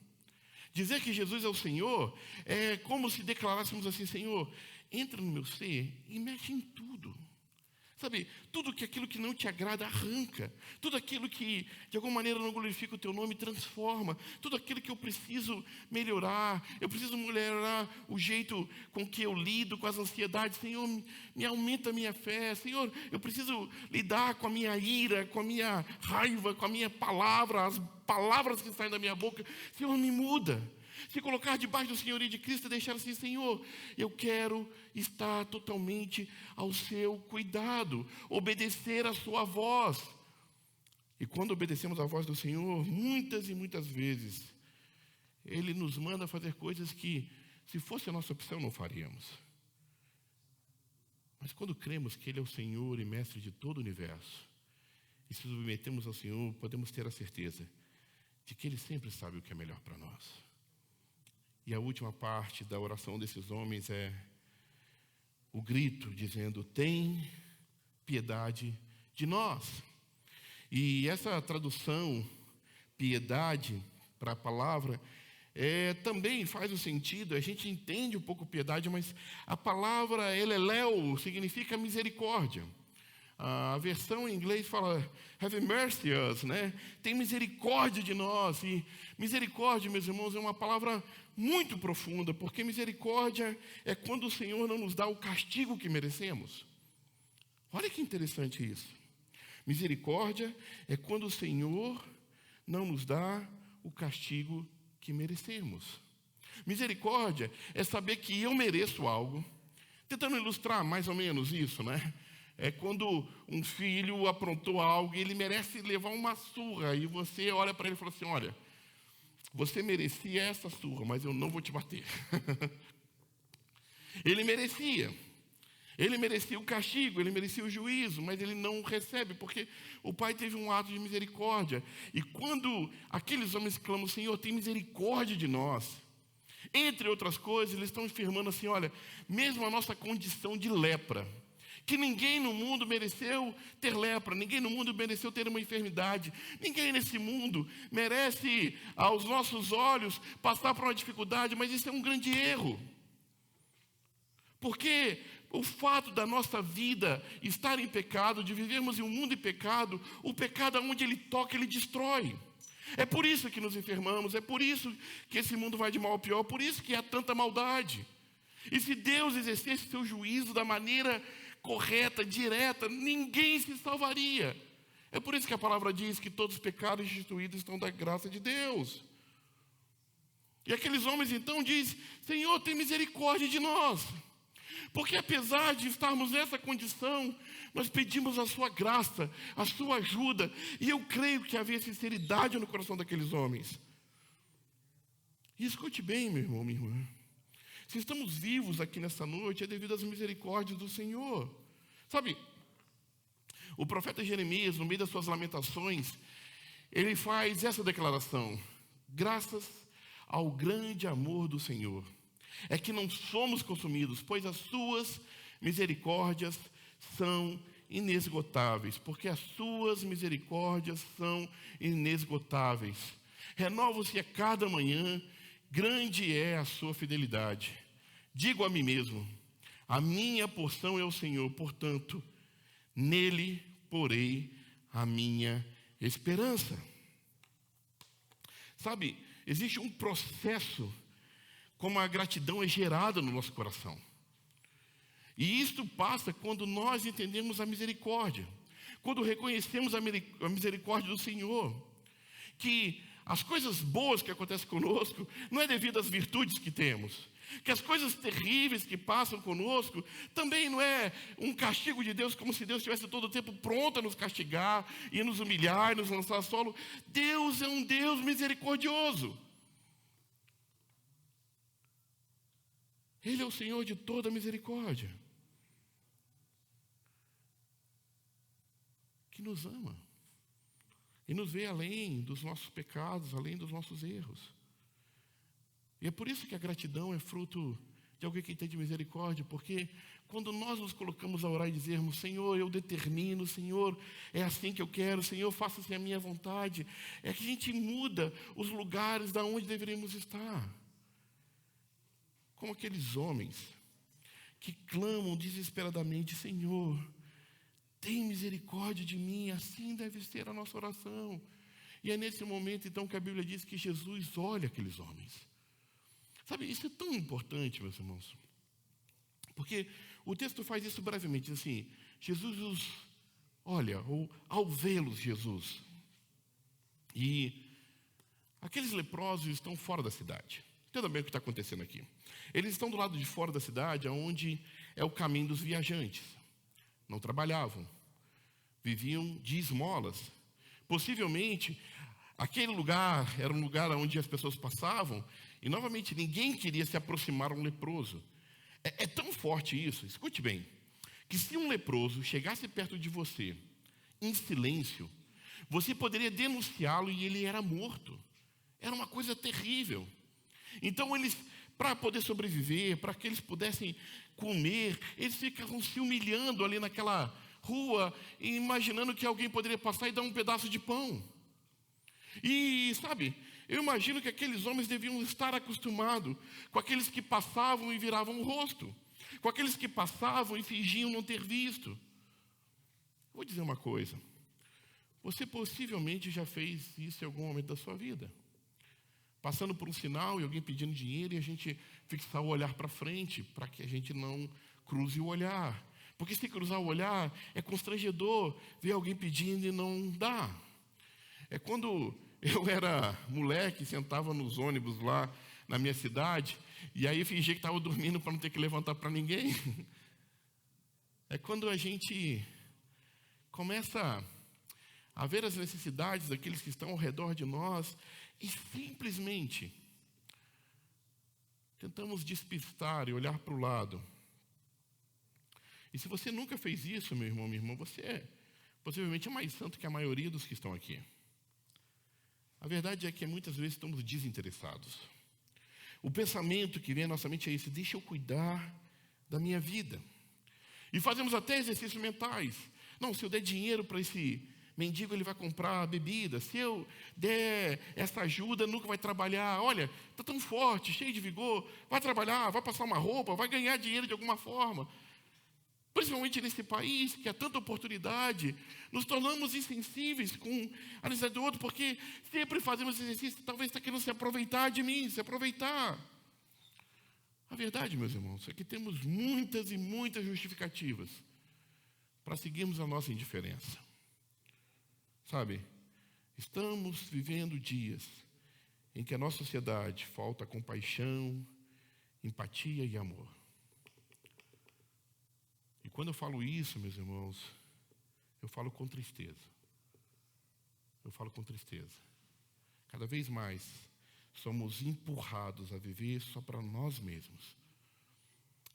Dizer que Jesus é o Senhor é como se declarássemos assim, Senhor, entra no meu ser e mexe em tudo. Sabe, tudo aquilo que não te agrada, arranca. Tudo aquilo que, de alguma maneira, não glorifica o teu nome, transforma. Tudo aquilo que eu preciso melhorar o jeito com que eu lido com as ansiedades. Senhor, me aumenta a minha fé. Senhor, eu preciso lidar com a minha ira, com a minha raiva, com a minha palavra, as palavras que saem da minha boca. Senhor, me muda. Se colocar debaixo do senhorio de Cristo e deixar assim, Senhor, eu quero estar totalmente ao seu cuidado, obedecer a sua voz. E quando obedecemos a voz do Senhor, muitas e muitas vezes, Ele nos manda fazer coisas que, se fosse a nossa opção, não faríamos. Mas quando cremos que Ele é o Senhor e Mestre de todo o universo, e se submetemos ao Senhor, podemos ter a certeza de que Ele sempre sabe o que é melhor para nós. E a última parte da oração desses homens é o grito dizendo, tem piedade de nós. E essa tradução, piedade, para a palavra, também faz o sentido, a gente entende um pouco piedade, mas a palavra eleléu significa misericórdia. A versão em inglês fala, have mercy us, né? Tem misericórdia de nós. E misericórdia, meus irmãos, é uma palavra muito profunda, porque misericórdia é quando o Senhor não nos dá o castigo que merecemos. Olha que interessante isso. Misericórdia é quando o Senhor não nos dá o castigo que merecemos. Misericórdia é saber que eu mereço algo. Tentando ilustrar mais ou menos isso, né? É quando um filho aprontou algo e ele merece levar uma surra. E você olha para ele e fala assim, olha, você merecia essa surra, mas eu não vou te bater. Ele merecia o castigo, ele merecia o juízo, mas ele não recebe, porque o pai teve um ato de misericórdia. E quando aqueles homens clamam, Senhor, tem misericórdia de nós, entre outras coisas, eles estão afirmando assim, olha, mesmo a nossa condição de lepra, que ninguém no mundo mereceu ter lepra, ninguém no mundo mereceu ter uma enfermidade, ninguém nesse mundo merece, aos nossos olhos, passar por uma dificuldade, mas isso é um grande erro. Porque o fato da nossa vida estar em pecado, de vivermos em um mundo em pecado, o pecado aonde ele toca, ele destrói. É por isso que nos enfermamos, é por isso que esse mundo vai de mal a pior, por isso que há tanta maldade. E se Deus exercesse seu juízo da maneira correta, direta, ninguém se salvaria. É por isso que a palavra diz que todos os pecados instituídos estão da graça de Deus. E aqueles homens então dizem, Senhor, tem misericórdia de nós. Porque apesar de estarmos nessa condição, nós pedimos a sua graça, a sua ajuda. E eu creio que havia sinceridade no coração daqueles homens. E escute bem, meu irmão, minha irmã. Se estamos vivos aqui nessa noite, é devido às misericórdias do Senhor. Sabe, o profeta Jeremias, no meio das suas lamentações, ele faz essa declaração: graças ao grande amor do Senhor, é que não somos consumidos, pois as suas misericórdias são inesgotáveis, porque as suas misericórdias são inesgotáveis. Renovam-se a cada manhã, grande é a sua fidelidade. Digo a mim mesmo: a minha porção é o Senhor, portanto, nele porei a minha esperança. Sabe, existe um processo como a gratidão é gerada no nosso coração. E isto passa quando nós entendemos a misericórdia, quando reconhecemos a misericórdia do Senhor, que as coisas boas que acontecem conosco não é devido às virtudes que temos, que as coisas terríveis que passam conosco também não é um castigo de Deus, como se Deus estivesse todo o tempo pronto a nos castigar e nos humilhar e nos lançar ao solo. Deus é um Deus misericordioso. Ele é o Senhor de toda misericórdia, que nos ama e nos vê além dos nossos pecados, além dos nossos erros. E é por isso que a gratidão é fruto de alguém que tem de misericórdia, porque quando nós nos colocamos a orar e dizermos: Senhor, eu determino, Senhor, é assim que eu quero, Senhor, faça-se a minha vontade, é que a gente muda os lugares da onde deveríamos estar. Como aqueles homens que clamam desesperadamente: Senhor, tem misericórdia de mim. Assim deve ser a nossa oração. E é nesse momento, então, que a Bíblia diz que Jesus olha aqueles homens. Sabe, isso é tão importante, meus irmãos, porque o texto faz isso brevemente, diz assim: Jesus os olha, ou ao vê-los, Jesus. E aqueles leprosos estão fora da cidade. Entenda bem o que está acontecendo aqui. Eles estão do lado de fora da cidade, onde é o caminho dos viajantes. Não trabalhavam, viviam de esmolas. Possivelmente, aquele lugar era um lugar onde as pessoas passavam, e novamente ninguém queria se aproximar de um leproso. É tão forte isso, escute bem, que se um leproso chegasse perto de você, em silêncio, você poderia denunciá-lo e ele era morto. Era uma coisa terrível. Então eles, para poder sobreviver, para que eles pudessem comer, eles ficavam se humilhando ali naquela rua, imaginando que alguém poderia passar e dar um pedaço de pão. E sabe, eu imagino que aqueles homens deviam estar acostumados com aqueles que passavam e viravam o rosto, com aqueles que passavam e fingiam não ter visto. Vou dizer uma coisa: você possivelmente já fez isso em algum momento da sua vida. Passando por um sinal e alguém pedindo dinheiro e a gente fixar o olhar para frente, para que a gente não cruze o olhar. Porque se cruzar o olhar, é constrangedor ver alguém pedindo e não dá. É quando eu era moleque, sentava nos ônibus lá na minha cidade, e aí fingia que estava dormindo para não ter que levantar para ninguém. É quando a gente começa a ver as necessidades daqueles que estão ao redor de nós e simplesmente tentamos despistar e olhar para o lado. E se você nunca fez isso, meu irmão, minha irmã, você possivelmente é mais santo que a maioria dos que estão aqui. A verdade é que muitas vezes estamos desinteressados. O pensamento que vem à nossa mente é esse: deixa eu cuidar da minha vida. E fazemos até exercícios mentais. Não, se eu der dinheiro para esse mendigo, ele vai comprar bebida. Se eu der essa ajuda, nunca vai trabalhar. Olha, está tão forte, cheio de vigor, vai trabalhar, vai passar uma roupa, vai ganhar dinheiro de alguma forma. Principalmente nesse país, que há tanta oportunidade, nos tornamos insensíveis com a necessidade do outro, porque sempre fazemos exercício, talvez está querendo se aproveitar de mim, se aproveitar. A verdade, meus irmãos, é que temos muitas e muitas justificativas para seguirmos a nossa indiferença. Sabe, estamos vivendo dias em que a nossa sociedade falta compaixão, empatia e amor. E quando eu falo isso, meus irmãos, eu falo com tristeza. Eu falo com tristeza. Cada vez mais somos empurrados a viver só para nós mesmos.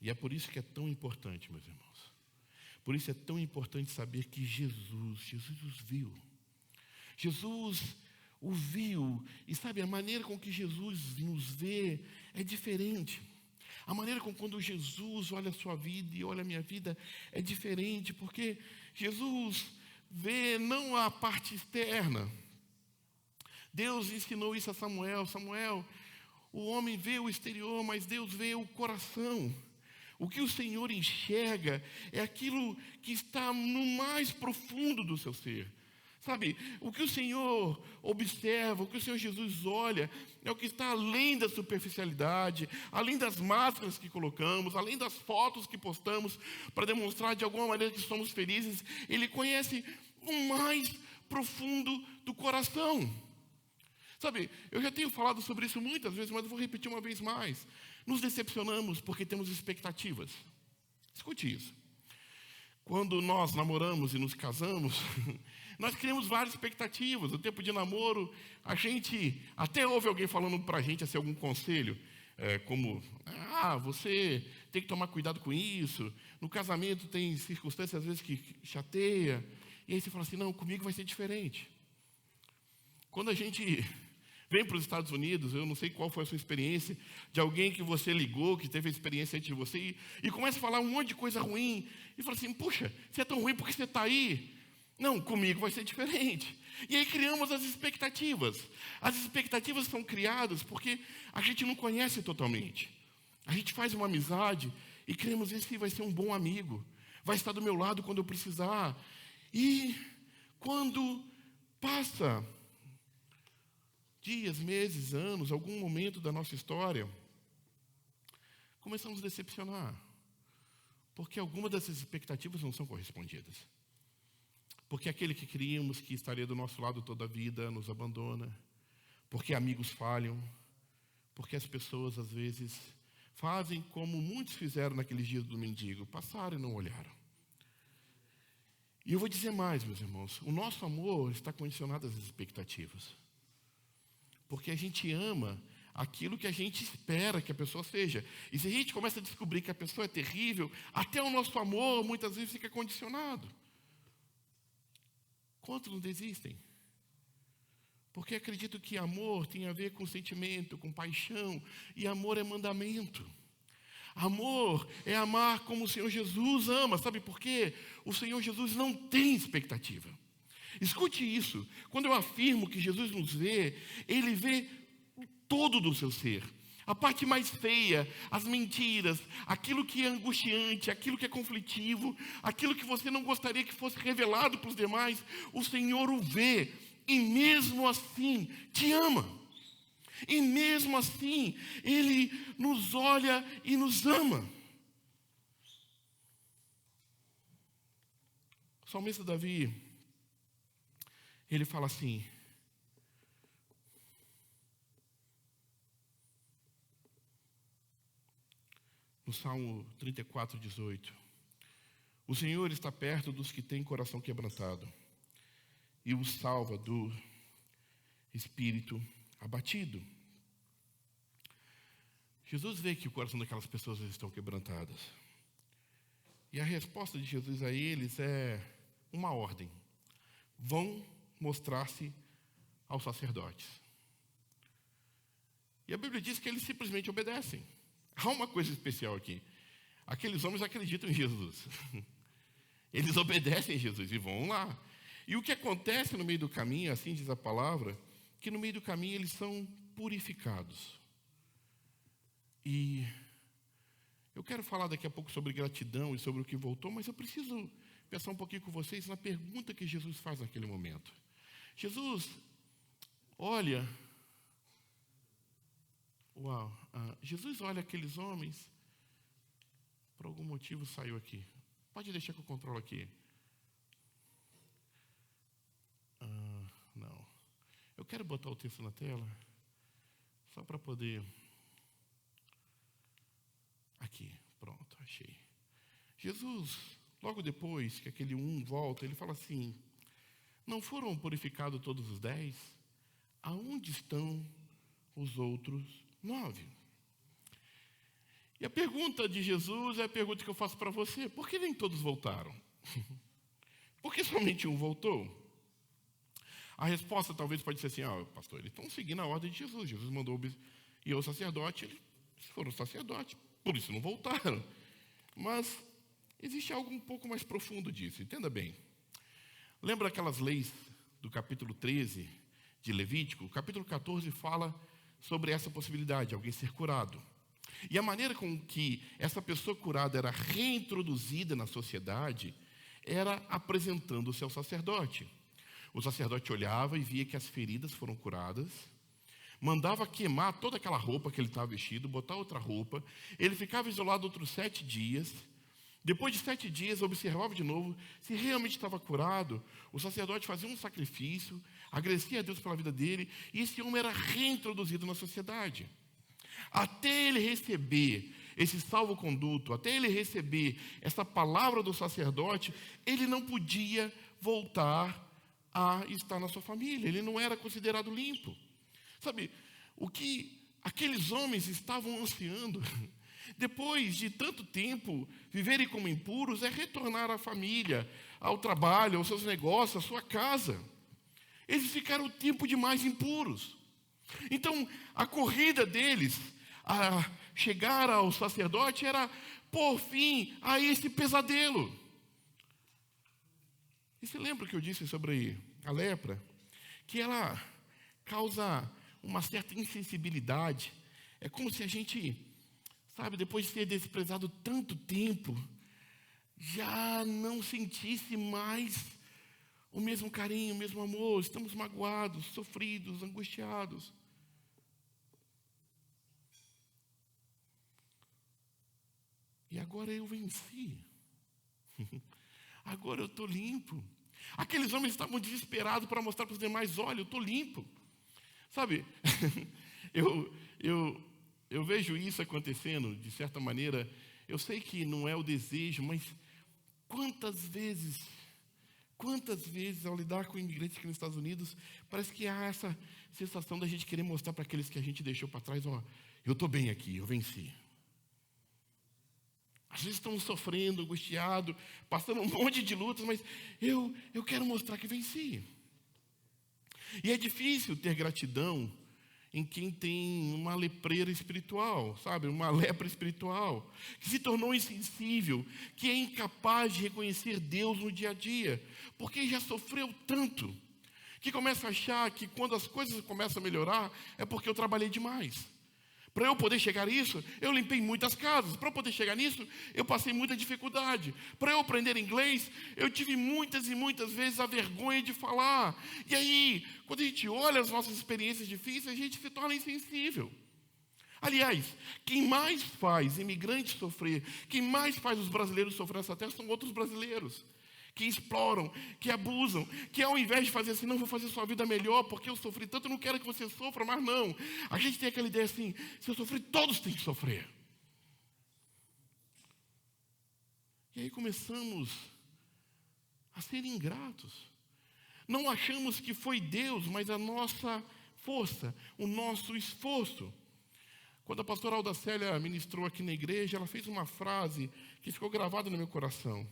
E é por isso que é tão importante, meus irmãos. Por isso é tão importante saber que Jesus os viu. Jesus o viu. E sabe, a maneira com que Jesus nos vê é diferente. A maneira com quando Jesus olha a sua vida e olha a minha vida é diferente, porque Jesus vê não a parte externa. Deus ensinou isso a Samuel. Samuel, o homem vê o exterior, mas Deus vê o coração. O que o Senhor enxerga é aquilo que está no mais profundo do seu ser. Sabe, o que o Senhor observa, o que o Senhor Jesus olha, é o que está além da superficialidade, além das máscaras que colocamos, além das fotos que postamos para demonstrar de alguma maneira que somos felizes. Ele conhece o mais profundo do coração. Sabe, eu já tenho falado sobre isso muitas vezes, mas eu vou repetir uma vez mais. Nos decepcionamos porque temos expectativas. Escute isso. Quando nós namoramos e nos casamos, nós criamos várias expectativas. No tempo de namoro, a gente até ouve alguém falando para a gente assim, algum conselho, como, você tem que tomar cuidado com isso. No casamento tem circunstâncias às vezes que chateia. E aí você fala assim, não, comigo vai ser diferente. Quando a gente vem para os Estados Unidos, eu não sei qual foi a sua experiência, de alguém que você ligou, que teve a experiência antes de você, e começa a falar um monte de coisa ruim, e fala assim, puxa, você é tão ruim porque você está aí? Não, comigo vai ser diferente. E aí criamos as expectativas. As expectativas são criadas porque a gente não conhece totalmente. A gente faz uma amizade e cremos esse vai ser um bom amigo, vai estar do meu lado quando eu precisar. E quando passa dias, meses, anos, algum momento da nossa história, começamos a decepcionar. Porque algumas dessas expectativas não são correspondidas. Porque aquele que queríamos que estaria do nosso lado toda a vida nos abandona. Porque amigos falham. Porque as pessoas, às vezes, fazem como muitos fizeram naqueles dias do mendigo. Passaram e não olharam. E eu vou dizer mais, meus irmãos. O nosso amor está condicionado às expectativas. Porque a gente ama aquilo que a gente espera que a pessoa seja. E se a gente começa a descobrir que a pessoa é terrível, até o nosso amor muitas vezes fica condicionado. Quantos não desistem? Porque acredito que amor tem a ver com sentimento, com paixão. E amor é mandamento. Amor é amar como o Senhor Jesus ama. Sabe por quê? O Senhor Jesus não tem expectativa. Escute isso. Quando eu afirmo que Jesus nos vê, Ele vê todo do seu ser. A parte mais feia, as mentiras, aquilo que é angustiante, aquilo que é conflitivo, aquilo que você não gostaria que fosse revelado para os demais, o Senhor o vê e mesmo assim te ama. E mesmo assim, Ele nos olha e nos ama. O salmista Davi, ele fala assim, no Salmo 34, 18. O Senhor está perto dos que têm coração quebrantado e os salva do espírito abatido. Jesus vê que o coração daquelas pessoas estão quebrantadas. E a resposta de Jesus a eles é uma ordem. Vão mostrar-se aos sacerdotes. E a Bíblia diz que eles simplesmente obedecem. Há uma coisa especial aqui. Aqueles homens acreditam em Jesus. Eles obedecem a Jesus e vão lá. E o que acontece no meio do caminho, assim diz a palavra, que no meio do caminho eles são purificados. E eu quero falar daqui a pouco sobre gratidão e sobre o que voltou, mas eu preciso pensar um pouquinho com vocês na pergunta que Jesus faz naquele momento. Jesus olha... Jesus olha aqueles homens, por algum motivo saiu aqui. Pode deixar que eu controlo aqui. Não. Eu quero botar o texto na tela, só para poder... Aqui, pronto, achei. Jesus, logo depois que aquele volta, ele fala assim, não foram purificados todos os 10? Aonde estão os outros 9. E a pergunta de Jesus é a pergunta que eu faço para você: por que nem todos voltaram? Por que somente um voltou? A resposta talvez pode ser assim: pastor, eles estão seguindo a ordem de Jesus. Jesus mandou ir ao sacerdote, eles foram sacerdote, por isso não voltaram. Mas existe algo um pouco mais profundo disso, entenda bem. Lembra aquelas leis do capítulo 13 de Levítico? O capítulo 14 fala sobre essa possibilidade de alguém ser curado. E a maneira com que essa pessoa curada era reintroduzida na sociedade era apresentando-se ao sacerdote. O sacerdote olhava e via que as feridas foram curadas, mandava queimar toda aquela roupa que ele estava vestido, botar outra roupa, ele ficava isolado outros 7 dias, depois de 7 dias observava de novo se realmente estava curado, o sacerdote fazia um sacrifício, agradecia a Deus pela vida dele, e esse homem era reintroduzido na sociedade. Até ele receber esse salvo-conduto, até ele receber essa palavra do sacerdote, ele não podia voltar a estar na sua família, ele não era considerado limpo. Sabe, o que aqueles homens estavam ansiando, depois de tanto tempo viverem como impuros, é retornar à família, ao trabalho, aos seus negócios, à sua casa. Eles ficaram o tempo demais impuros. Então, a corrida deles a chegar ao sacerdote era pôr fim a esse pesadelo. E você lembra que eu disse sobre a lepra? Que ela causa uma certa insensibilidade. É como se a gente, sabe, depois de ter desprezado tanto tempo, já não sentisse mais o mesmo carinho, o mesmo amor. Estamos magoados, sofridos, angustiados. E agora eu venci. Agora eu estou limpo. Aqueles homens estavam desesperados para mostrar para os demais: olha, eu estou limpo. Sabe, eu vejo isso acontecendo, de certa maneira. Eu sei que não é o desejo, mas quantas vezes ao lidar com imigrantes aqui nos Estados Unidos, parece que há essa sensação da gente querer mostrar para aqueles que a gente deixou para trás: eu estou bem aqui, eu venci. Às vezes estão sofrendo, angustiados, passando um monte de lutas, mas eu quero mostrar que venci. E é difícil ter gratidão em quem tem uma lepreira espiritual, sabe? Uma lepra espiritual, que se tornou insensível, que é incapaz de reconhecer Deus no dia a dia, porque já sofreu tanto, que começa a achar que quando as coisas começam a melhorar, é porque eu trabalhei demais. Para eu poder chegar nisso, eu limpei muitas casas. Para eu poder chegar nisso, eu passei muita dificuldade. Para eu aprender inglês, eu tive muitas e muitas vezes a vergonha de falar. E aí, quando a gente olha as nossas experiências difíceis, a gente se torna insensível. Aliás, quem mais faz imigrantes sofrer, quem mais faz os brasileiros sofrer nessa terra são outros brasileiros. Que exploram, que abusam, que ao invés de fazer assim: não, vou fazer sua vida melhor, porque eu sofri tanto, eu não quero que você sofra, mas não. A gente tem aquela ideia assim: se eu sofrer, todos têm que sofrer. E aí começamos a ser ingratos. Não achamos que foi Deus, mas a nossa força, o nosso esforço. Quando a pastora Alda Célia ministrou aqui na igreja, ela fez uma frase que ficou gravada no meu coração: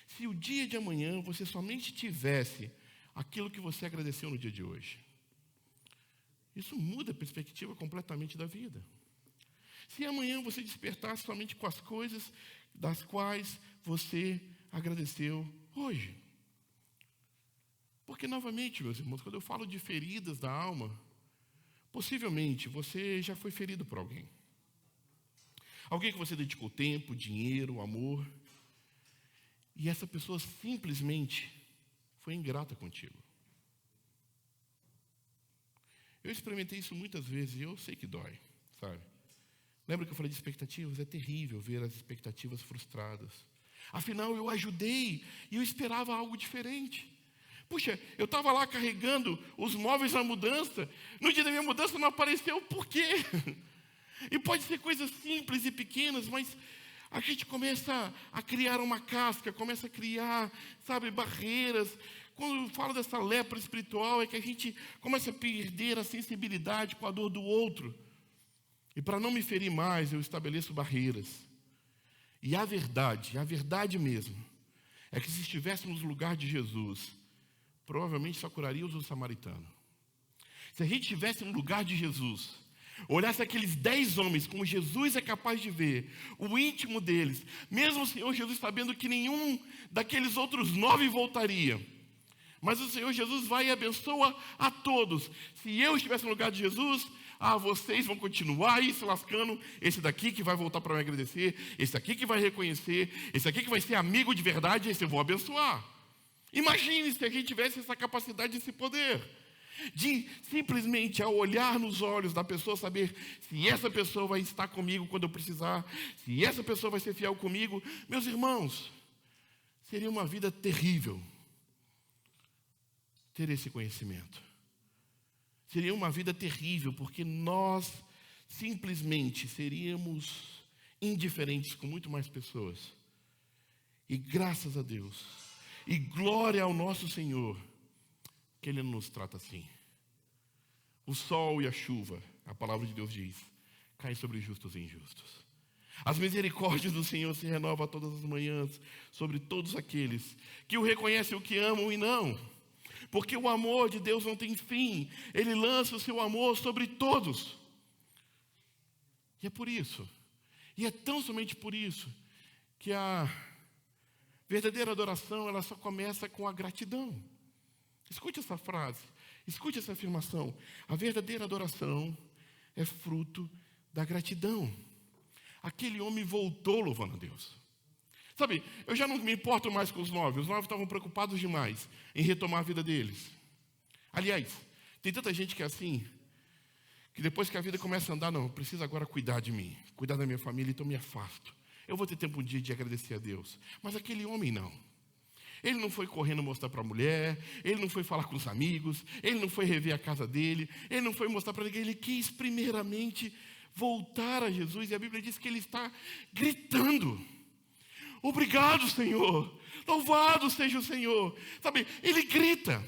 se o dia de amanhã você somente tivesse aquilo que você agradeceu no dia de hoje, isso muda a perspectiva completamente da vida. Se amanhã você despertasse somente com as coisas das quais você agradeceu hoje. Porque, novamente, meus irmãos, quando eu falo de feridas da alma, possivelmente você já foi ferido por alguém. Alguém que você dedicou tempo, dinheiro, amor, e essa pessoa simplesmente foi ingrata contigo. Eu experimentei isso muitas vezes e eu sei que dói, sabe? Lembra que eu falei de expectativas? É terrível ver as expectativas frustradas. Afinal, eu ajudei e eu esperava algo diferente. Puxa, eu estava lá carregando os móveis na mudança, no dia da minha mudança não apareceu, por quê? E pode ser coisas simples e pequenas, mas a gente começa a criar uma casca, começa a criar, sabe, barreiras, quando eu falo dessa lepra espiritual, é que a gente começa a perder a sensibilidade com a dor do outro. E para não me ferir mais, eu estabeleço barreiras. E a verdade mesmo, é que se estivéssemos no lugar de Jesus, provavelmente só curaríamos o samaritano. Se a gente estivesse no lugar de Jesus, olhasse aqueles 10 homens como Jesus é capaz de ver, o íntimo deles, mesmo o Senhor Jesus sabendo que nenhum daqueles outros 9 voltaria, mas o Senhor Jesus vai e abençoa a todos. Se eu estivesse no lugar de Jesus, vocês vão continuar aí se lascando, esse daqui que vai voltar para me agradecer, esse aqui que vai reconhecer, esse aqui que vai ser amigo de verdade, esse eu vou abençoar. Imagine se a gente tivesse essa capacidade, esse poder, de simplesmente ao olhar nos olhos da pessoa, saber se essa pessoa vai estar comigo quando eu precisar, se essa pessoa vai ser fiel comigo. Meus irmãos, seria uma vida terrível ter esse conhecimento. Seria uma vida terrível, porque nós simplesmente seríamos indiferentes com muito mais pessoas. E graças a Deus, e glória ao nosso Senhor, que Ele não nos trata assim. O sol e a chuva, a palavra de Deus diz, caem sobre justos e injustos. As misericórdias do Senhor se renovam todas as manhãs sobre todos aqueles que o reconhecem, o que amam e não. Porque o amor de Deus não tem fim. Ele lança o seu amor sobre todos. E é por isso, e é tão somente por isso, que a verdadeira adoração, ela só começa com a gratidão. Escute essa frase, escute essa afirmação. A verdadeira adoração é fruto da gratidão. Aquele homem voltou louvando a Deus. Sabe, eu já não me importo mais com os 9. Os 9 estavam preocupados demais em retomar a vida deles. Aliás, tem tanta gente que é assim, que depois que a vida começa a andar, não, precisa agora cuidar de mim, cuidar da minha família, então me afasto. Eu vou ter tempo um dia de agradecer a Deus. Mas aquele homem não. Ele não foi correndo mostrar para a mulher, ele não foi falar com os amigos, ele não foi rever a casa dele, ele não foi mostrar para ninguém, ele quis primeiramente voltar a Jesus. E a Bíblia diz que ele está gritando: obrigado, Senhor, louvado seja o Senhor. Sabe, ele grita,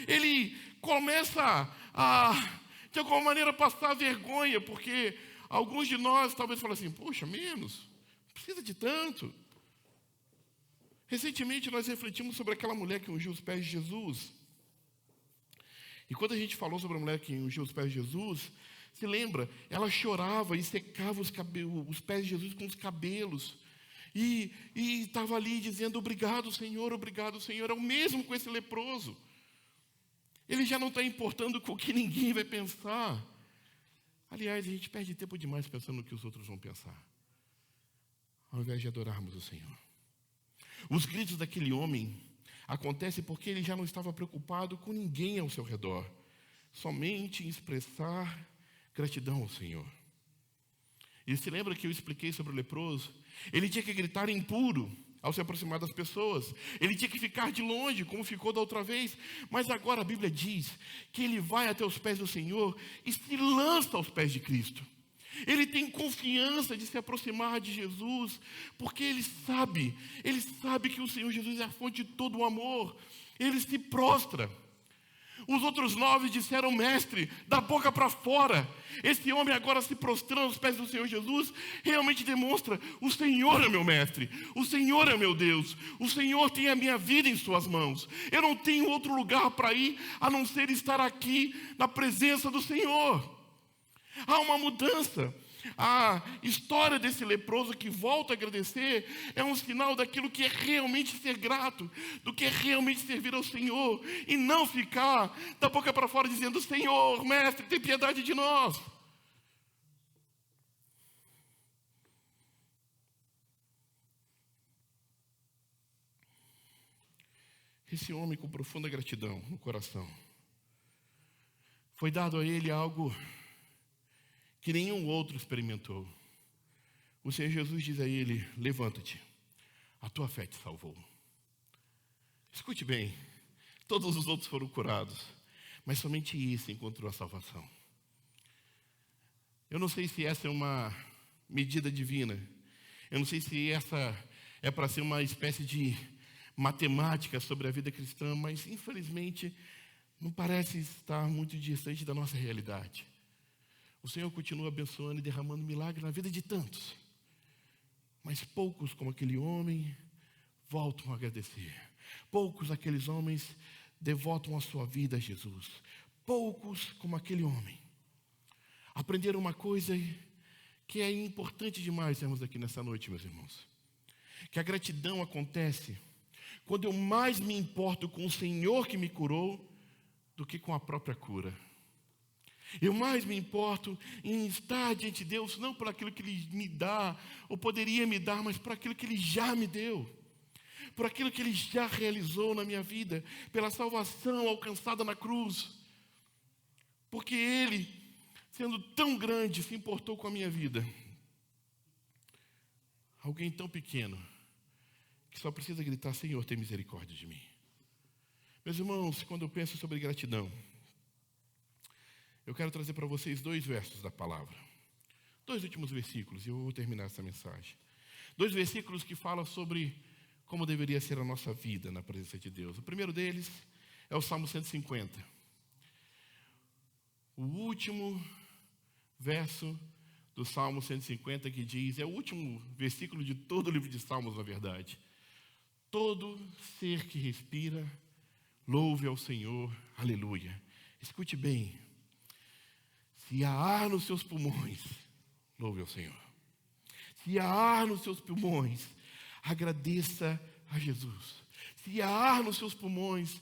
ele começa a, de alguma maneira, passar vergonha, porque alguns de nós talvez falem assim: poxa, menos, não precisa de tanto. Recentemente nós refletimos sobre aquela mulher que ungiu os pés de Jesus. E quando a gente falou sobre a mulher que ungiu os pés de Jesus, se lembra, ela chorava e secava os pés de Jesus com os cabelos. E estava ali dizendo: obrigado, Senhor, obrigado, Senhor. É o mesmo com esse leproso. Ele já não está importando com o que ninguém vai pensar. Aliás, a gente perde tempo demais pensando no que os outros vão pensar, ao invés de adorarmos o Senhor. Os gritos daquele homem acontecem porque ele já não estava preocupado com ninguém ao seu redor, somente em expressar gratidão ao Senhor. E se lembra que eu expliquei sobre o leproso? Ele tinha que gritar impuro ao se aproximar das pessoas. Ele tinha que ficar de longe, como ficou da outra vez. Mas agora a Bíblia diz que ele vai até os pés do Senhor e se lança aos pés de Cristo. Ele tem confiança de se aproximar de Jesus, porque ele sabe que o Senhor Jesus é a fonte de todo o amor. Ele se prostra. Os outros 9 disseram: mestre, da boca para fora. Esse homem agora se prostrando aos pés do Senhor Jesus, realmente demonstra: o Senhor é meu mestre, o Senhor é meu Deus, o Senhor tem a minha vida em suas mãos. Eu não tenho outro lugar para ir, a não ser estar aqui na presença do Senhor. Há uma mudança. A história desse leproso que volta a agradecer é um sinal daquilo que é realmente ser grato, do que é realmente servir ao Senhor, e não ficar da boca para fora dizendo: Senhor, mestre, tem piedade de nós. Esse homem, com profunda gratidão no coração, foi dado a ele algo que nenhum outro experimentou. O Senhor Jesus diz a ele: levanta-te, a tua fé te salvou. Escute bem, todos os outros foram curados, mas somente esse encontrou a salvação. Eu não sei se essa é uma medida divina, eu não sei se essa é para ser uma espécie de matemática sobre a vida cristã, mas infelizmente não parece estar muito distante da nossa realidade. O Senhor continua abençoando e derramando milagres na vida de tantos, mas poucos, como aquele homem, voltam a agradecer. Poucos aqueles homens devotam a sua vida a Jesus. Poucos, como aquele homem, aprenderam uma coisa que é importante demais termos aqui nessa noite, meus irmãos. Que a gratidão acontece quando eu mais me importo com o Senhor que me curou do que com a própria cura. Eu mais me importo em estar diante de Deus, não por aquilo que Ele me dá, ou poderia me dar, mas por aquilo que Ele já me deu. Por aquilo que Ele já realizou na minha vida, pela salvação alcançada na cruz. Porque Ele, sendo tão grande, se importou com a minha vida. Alguém tão pequeno, que só precisa gritar: Senhor, tem misericórdia de mim. Meus irmãos, quando eu penso sobre gratidão, eu quero trazer para vocês 2 versos da palavra. 2 últimos versículos, e eu vou terminar essa mensagem. 2 versículos que falam sobre como deveria ser a nossa vida na presença de Deus. O primeiro deles é o Salmo 150. O último verso do Salmo 150 que diz, é o último versículo de todo o livro de Salmos, na verdade. Todo ser que respira, louve ao Senhor, aleluia. Escute bem, se há ar nos seus pulmões, louve ao Senhor. Se há ar nos seus pulmões, agradeça a Jesus. Se há ar nos seus pulmões,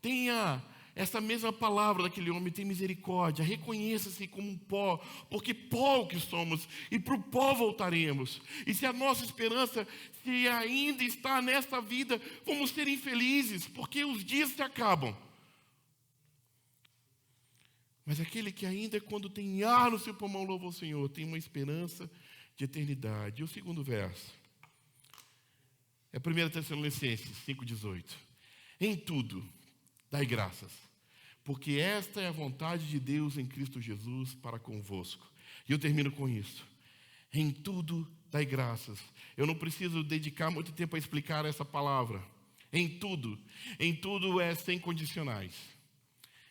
tenha essa mesma palavra daquele homem, tem misericórdia, reconheça-se como um pó, porque pó que somos, e para o pó voltaremos. E se a nossa esperança, se ainda está nesta vida, vamos ser infelizes, porque os dias se acabam. Mas aquele que ainda, quando tem ar no seu pulmão, louva ao Senhor, tem uma esperança de eternidade. E o segundo verso é 1 Tessalonicenses 5,18. Em tudo, dai graças, porque esta é a vontade de Deus em Cristo Jesus para convosco. E eu termino com isso. Em tudo, dai graças. Eu não preciso dedicar muito tempo a explicar essa palavra. Em tudo é sem condicionais.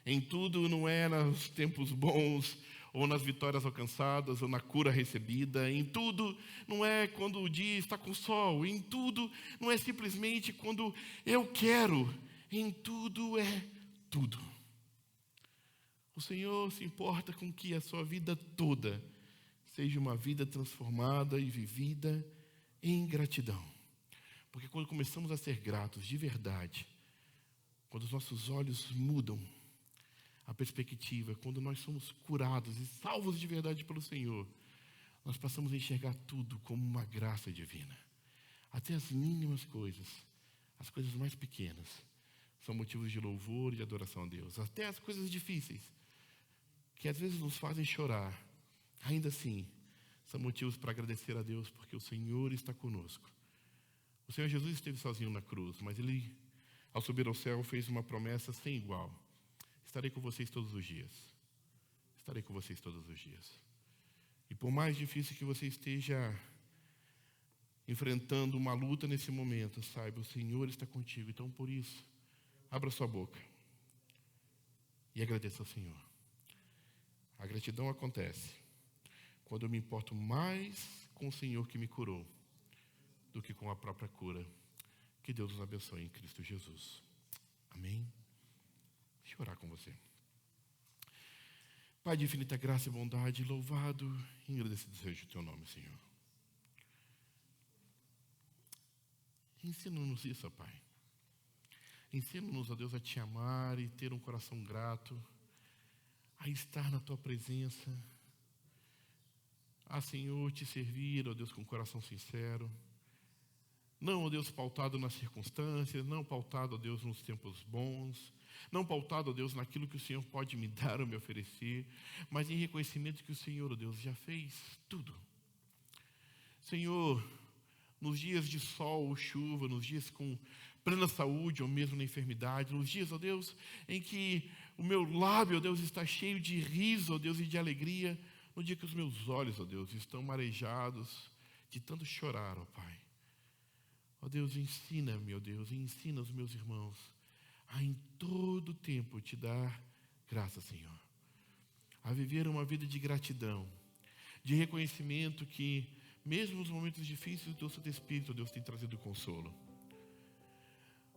Em tudo não é nos tempos bons, ou nas vitórias alcançadas, ou na cura recebida. Em tudo não é quando o dia está com sol. Em tudo não é simplesmente quando eu quero. Em tudo é tudo. O Senhor se importa com que a sua vida toda seja uma vida transformada e vivida em gratidão. Porque quando começamos a ser gratos de verdade, quando os nossos olhos mudam a perspectiva, quando nós somos curados e salvos de verdade pelo Senhor, nós passamos a enxergar tudo como uma graça divina. Até as mínimas coisas, as coisas mais pequenas, são motivos de louvor e de adoração a Deus. Até as coisas difíceis, que às vezes nos fazem chorar, ainda assim, são motivos para agradecer a Deus, porque o Senhor está conosco. O Senhor Jesus esteve sozinho na cruz, mas Ele, ao subir ao céu, fez uma promessa sem igual. Estarei com vocês todos os dias. Estarei com vocês todos os dias. E por mais difícil que você esteja enfrentando uma luta nesse momento, saiba, o Senhor está contigo. Então, por isso, abra sua boca e agradeça ao Senhor. A gratidão acontece quando eu me importo mais com o Senhor que me curou do que com a própria cura. Que Deus nos abençoe em Cristo Jesus. Amém? Deixa eu orar com você. Pai de infinita graça e bondade, louvado e agradecido seja o teu nome, Senhor. Ensina-nos isso, ó Pai. Ensina-nos, ó Deus, a te amar e ter um coração grato, a estar na tua presença, a, Senhor, te servir, ó Deus, com um coração sincero. Não, ó Deus, pautado nas circunstâncias, não pautado, ó Deus, nos tempos bons, não pautado, ó Deus, naquilo que o Senhor pode me dar ou me oferecer, mas em reconhecimento que o Senhor, ó Deus, já fez tudo. Senhor, nos dias de sol ou chuva, nos dias com plena saúde ou mesmo na enfermidade, nos dias, ó Deus, em que o meu lábio, ó Deus, está cheio de riso, ó Deus, e de alegria, no dia que os meus olhos, ó Deus, estão marejados de tanto chorar, ó Pai. Ó Ó Deus, ensina-me, ó Deus, e ensina os meus irmãos a em todo tempo te dar graça, Senhor. A viver uma vida de gratidão, de reconhecimento que, mesmo nos momentos difíceis, o teu Santo Espírito, ó Deus, tem trazido consolo.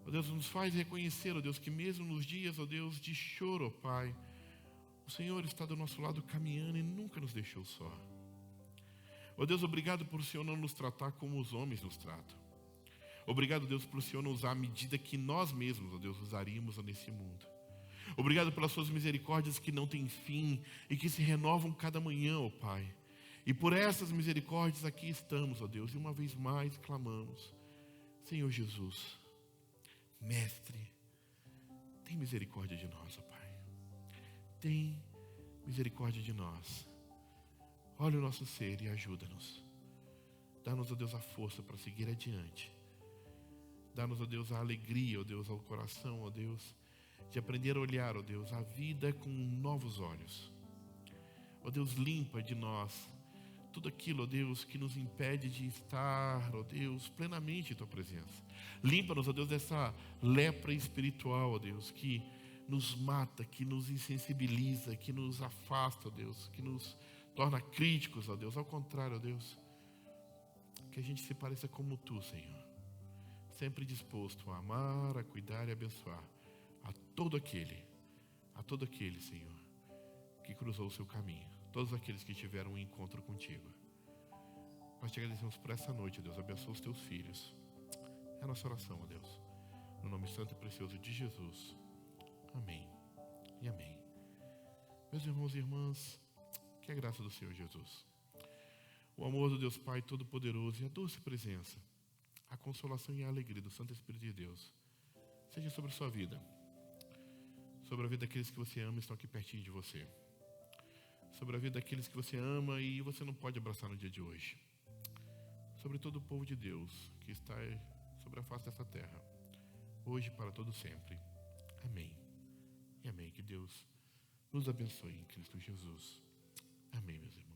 Ó Deus, nos faz reconhecer, ó Deus, que mesmo nos dias, ó Deus, de choro, ó Pai, o Senhor está do nosso lado caminhando e nunca nos deixou só. Ó Deus, obrigado por o Senhor não nos tratar como os homens nos tratam. Obrigado, Deus, por o Senhor não usar a medida que nós mesmos, ó Deus, usaríamos nesse mundo. Obrigado pelas suas misericórdias que não têm fim e que se renovam cada manhã, ó Pai. E por essas misericórdias aqui estamos, ó Deus, e uma vez mais clamamos: Senhor Jesus, Mestre, tem misericórdia de nós, ó Pai. Tem misericórdia de nós. Olha o nosso ser e ajuda-nos. Dá-nos, ó Deus, a força para seguir adiante. Dá-nos, ó Deus, a alegria, ó Deus, ao coração, ó Deus, de aprender a olhar, ó Deus, a vida com novos olhos. Ó Deus, limpa de nós tudo aquilo, ó Deus, que nos impede de estar, ó Deus, plenamente em Tua presença. Limpa-nos, ó Deus, dessa lepra espiritual, ó Deus, que nos mata, que nos insensibiliza, que nos afasta, ó Deus, que nos torna críticos, ó Deus. Ao contrário, ó Deus, que a gente se pareça como Tu, Senhor, sempre disposto a amar, a cuidar e abençoar a todo aquele, Senhor, que cruzou o Seu caminho, todos aqueles que tiveram um encontro contigo. Nós te agradecemos por essa noite, ó Deus. Abençoa os Teus filhos. É a nossa oração, ó Deus, no nome santo e precioso de Jesus. Amém e amém. Meus irmãos e irmãs, que a graça do Senhor Jesus, o amor do Deus Pai Todo-Poderoso e a doce presença, a consolação e a alegria do Santo Espírito de Deus seja sobre a sua vida, sobre a vida daqueles que você ama e estão aqui pertinho de você, sobre a vida daqueles que você ama e você não pode abraçar no dia de hoje, sobre todo o povo de Deus que está sobre a face dessa terra, hoje e para todo sempre. Amém e amém. Que Deus nos abençoe em Cristo Jesus. Amém, meus irmãos.